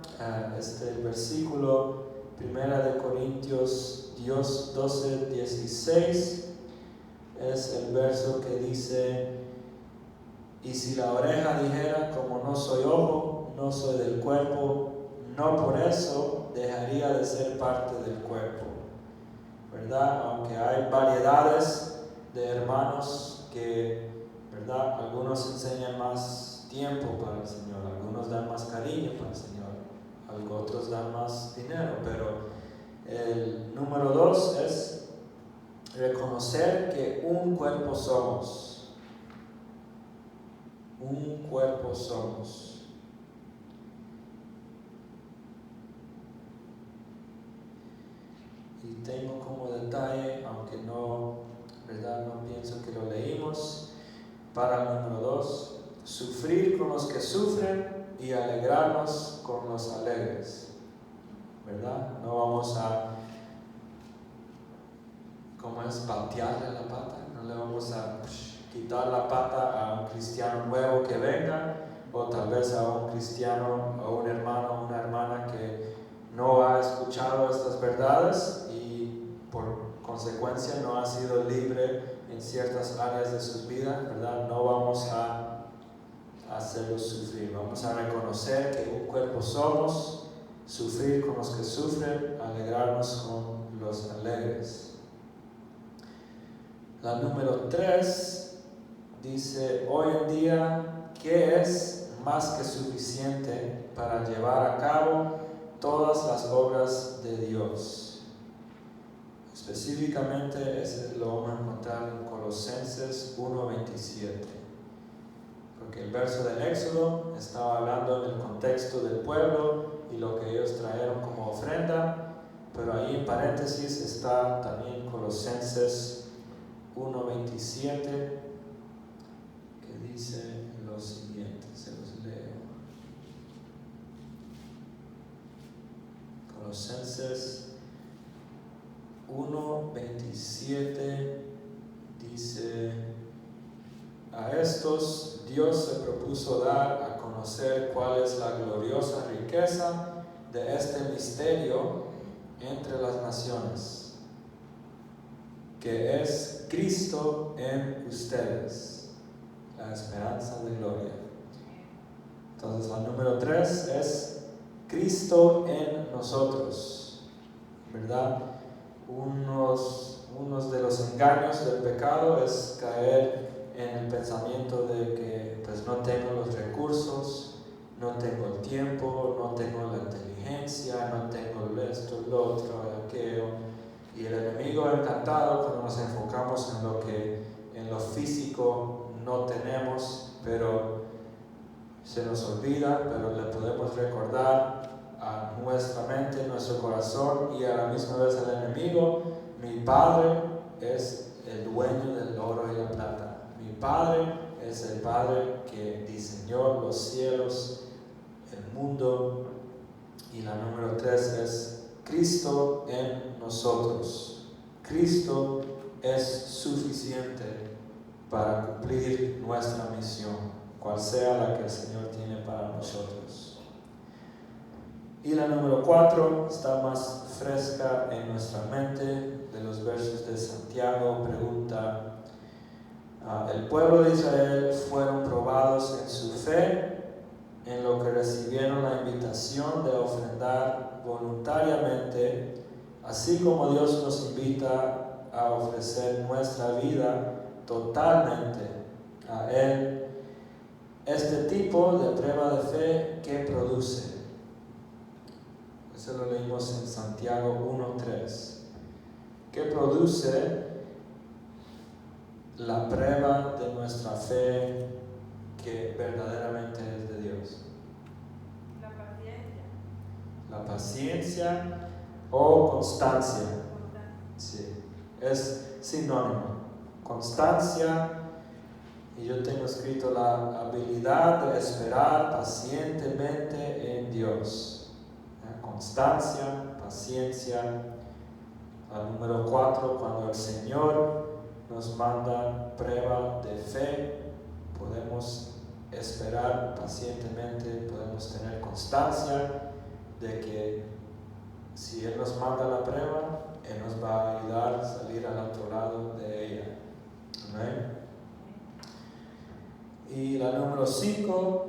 este versículo, 1 Corintios 12, 16, es el verso que dice: y si la oreja dijera, como no soy ojo, no soy del cuerpo, no por eso dejaría de ser parte del cuerpo. ¿Verdad? Aunque hay variedades de hermanos que, ¿verdad? Algunos enseñan más tiempo para el Señor, algunos dan más cariño para el Señor, otros dan más dinero, pero el número 2 es reconocer que un cuerpo somos. Un cuerpo somos. Y tengo como detalle, aunque no, ¿verdad? No pienso que lo leímos, para el número 2, sufrir con los que sufren y alegrarnos con los alegres. ¿Verdad? No vamos a, ¿cómo es? Patearle la pata. No le vamos a quitar la pata a un cristiano nuevo que venga, o tal vez a un cristiano, a un hermano o una hermana que no ha escuchado estas verdades y por consecuencia no ha sido libre en ciertas áreas de sus vidas, ¿verdad? No vamos a hacerlos sufrir. Vamos a reconocer que un cuerpo somos, sufrir con los que sufren, alegrarnos con los alegres. La número 3 dice: hoy en día, ¿qué es más que suficiente para llevar a cabo todas las obras de Dios? Específicamente, lo vamos a encontrar en Colosenses 1:27. Porque el verso del Éxodo estaba hablando en el contexto del pueblo y lo que ellos trajeron como ofrenda, pero ahí en paréntesis está también Colosenses 1:27, que dice lo siguiente, se los leo. Colosenses 1:27 dice: a estos Dios se propuso dar a conocer cuál es la gloriosa riqueza de este misterio entre las naciones, que es Cristo en ustedes, la esperanza de gloria. Entonces, la número 3 es Cristo en nosotros, ¿verdad? Unos de los engaños del pecado es caer en el pensamiento de que pues no tengo los recursos, no tengo el tiempo, no tengo la inteligencia, no tengo esto, lo otro, aquello. Y el enemigo encantado cuando nos enfocamos en lo que en lo físico no tenemos, pero se nos olvida, pero le podemos recordar a nuestra mente, nuestro corazón y a la misma vez al enemigo: mi Padre es el dueño del oro y la plata. Mi Padre es el Padre que diseñó los cielos, el mundo. Y la número 3 es Cristo en nosotros. Cristo es suficiente para cumplir nuestra misión, cual sea la que el Señor tiene para nosotros. Y la número 4 está más fresca en nuestra mente, de los versos de Santiago. Pregunta: el pueblo de Israel fueron probados en su fe, en lo que recibieron la invitación de ofrendar voluntariamente, así como Dios nos invita a ofrecer nuestra vida totalmente a Él. Este tipo de prueba de fe, ¿qué produce? Eso lo leímos en Santiago 1:3. ¿Qué produce la prueba de nuestra fe que verdaderamente es de Dios? La paciencia. La paciencia o constancia. Sí, es sinónimo. Constancia, y yo tengo escrito la habilidad de esperar pacientemente en Dios. Constancia, paciencia. La número 4, cuando el Señor nos manda prueba de fe, podemos esperar pacientemente, podemos tener constancia de que si Él nos manda la prueba, Él nos va a ayudar a salir al otro lado de ella. Amén. Y la número 5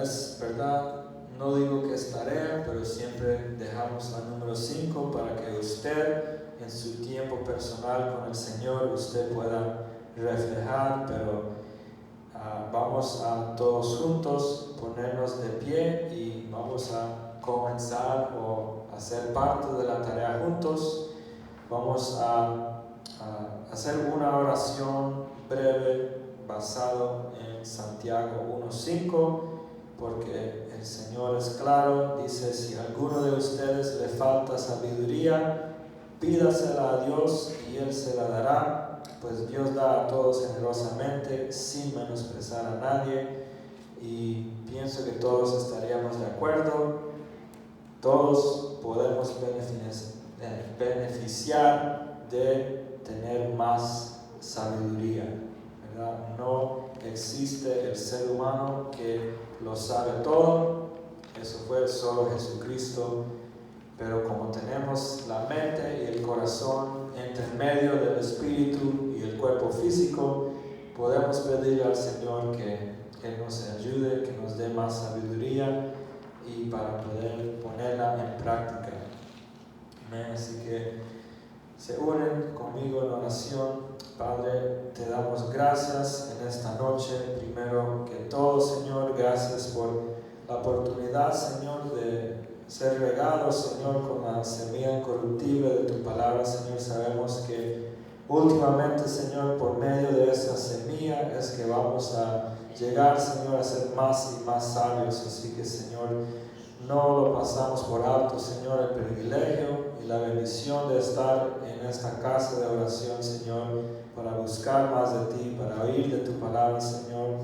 es verdad. No digo que es tarea, pero siempre dejamos la número 5 para que usted, en su tiempo personal con el Señor, usted pueda reflejar. Pero vamos a todos juntos ponernos de pie y vamos a comenzar o hacer parte de la tarea juntos. Vamos a hacer una oración breve basado en Santiago 1:5. Porque el Señor es claro, dice: si a alguno de ustedes le falta sabiduría, pídasela a Dios y Él se la dará, pues Dios da a todos generosamente, sin menospreciar a nadie. Y pienso que todos estaríamos de acuerdo, todos podemos beneficiar de tener más sabiduría, ¿verdad? No existe el ser humano que lo sabe todo, eso fue solo Jesucristo. Pero como tenemos la mente y el corazón entre medio del espíritu y el cuerpo físico, podemos pedirle al Señor que Él nos ayude, que nos dé más sabiduría y para poder ponerla en práctica. Amén. Así que se unen conmigo en oración. Padre, te damos gracias en esta noche. Primero que todo, Señor, gracias por la oportunidad, Señor, de ser regados, Señor, con la semilla incorruptible de tu palabra. Señor, sabemos que últimamente, Señor, por medio de esa semilla es que vamos a llegar, Señor, a ser más y más sabios. Así que, Señor, no lo pasamos por alto, Señor, el privilegio y la bendición de estar en esta casa de oración, Señor, para buscar más de ti, para oír de tu palabra, Señor,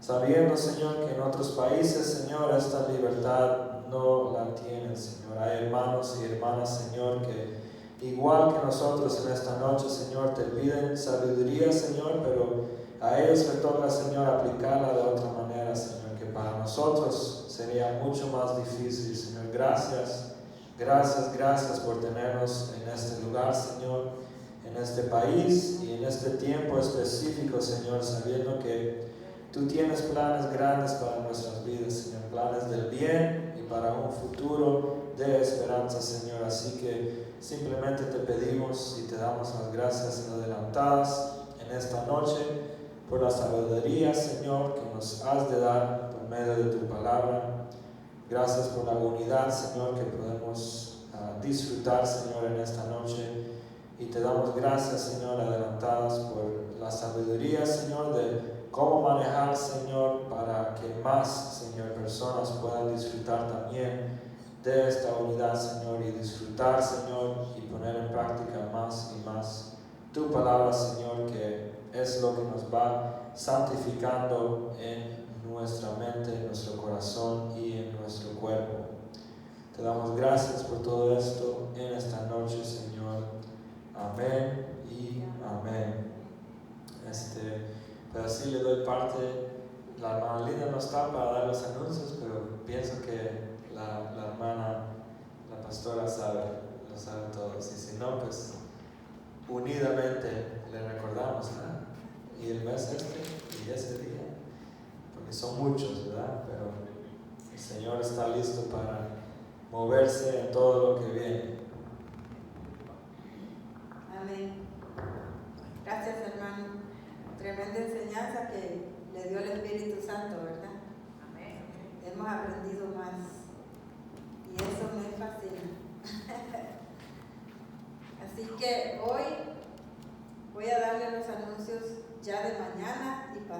sabiendo, Señor, que en otros países, Señor, esta libertad no la tienen, Señor. Hay hermanos y hermanas, Señor, que igual que nosotros en esta noche, Señor, te piden sabiduría, Señor, pero a ellos les toca, Señor, aplicarla de otra manera, Señor, que para nosotros sería mucho más difícil, Señor. Gracias, gracias, gracias por tenernos en este lugar, Señor, en este país y en este tiempo específico, Señor, sabiendo que tú tienes planes grandes para nuestras vidas, Señor, planes del bien y para un futuro de esperanza, Señor. Así que simplemente te pedimos y te damos las gracias adelantadas en esta noche por la sabiduría, Señor, que nos has de dar por medio de tu palabra. Gracias por la unidad, Señor, que podemos disfrutar, Señor, en esta noche. Y te damos gracias, Señor, adelantadas por la sabiduría, Señor, de cómo manejar, Señor, para que más, Señor, personas puedan disfrutar también de esta unidad, Señor, y disfrutar, Señor, y poner en práctica más y más tu palabra, Señor, que es lo que nos va santificando en nuestra mente, en nuestro corazón y en nuestro cuerpo. Te damos gracias por todo esto en esta noche, Señor. Amén y amén. Pero sí le doy parte. La hermana Linda no está para dar los anuncios, pero pienso que la hermana, la pastora lo sabe todos. Y si no, pues unidamente le recordamos, ¿verdad? Y el mes y ese día, porque son muchos, ¿verdad? Pero el Señor está listo para moverse en todo lo que viene. Amén. Gracias, hermano. Tremenda enseñanza que le dio el Espíritu Santo, ¿verdad? Amén. Hemos aprendido más. Y eso me fascina. Así que hoy voy a darle los anuncios ya de mañana y pasado.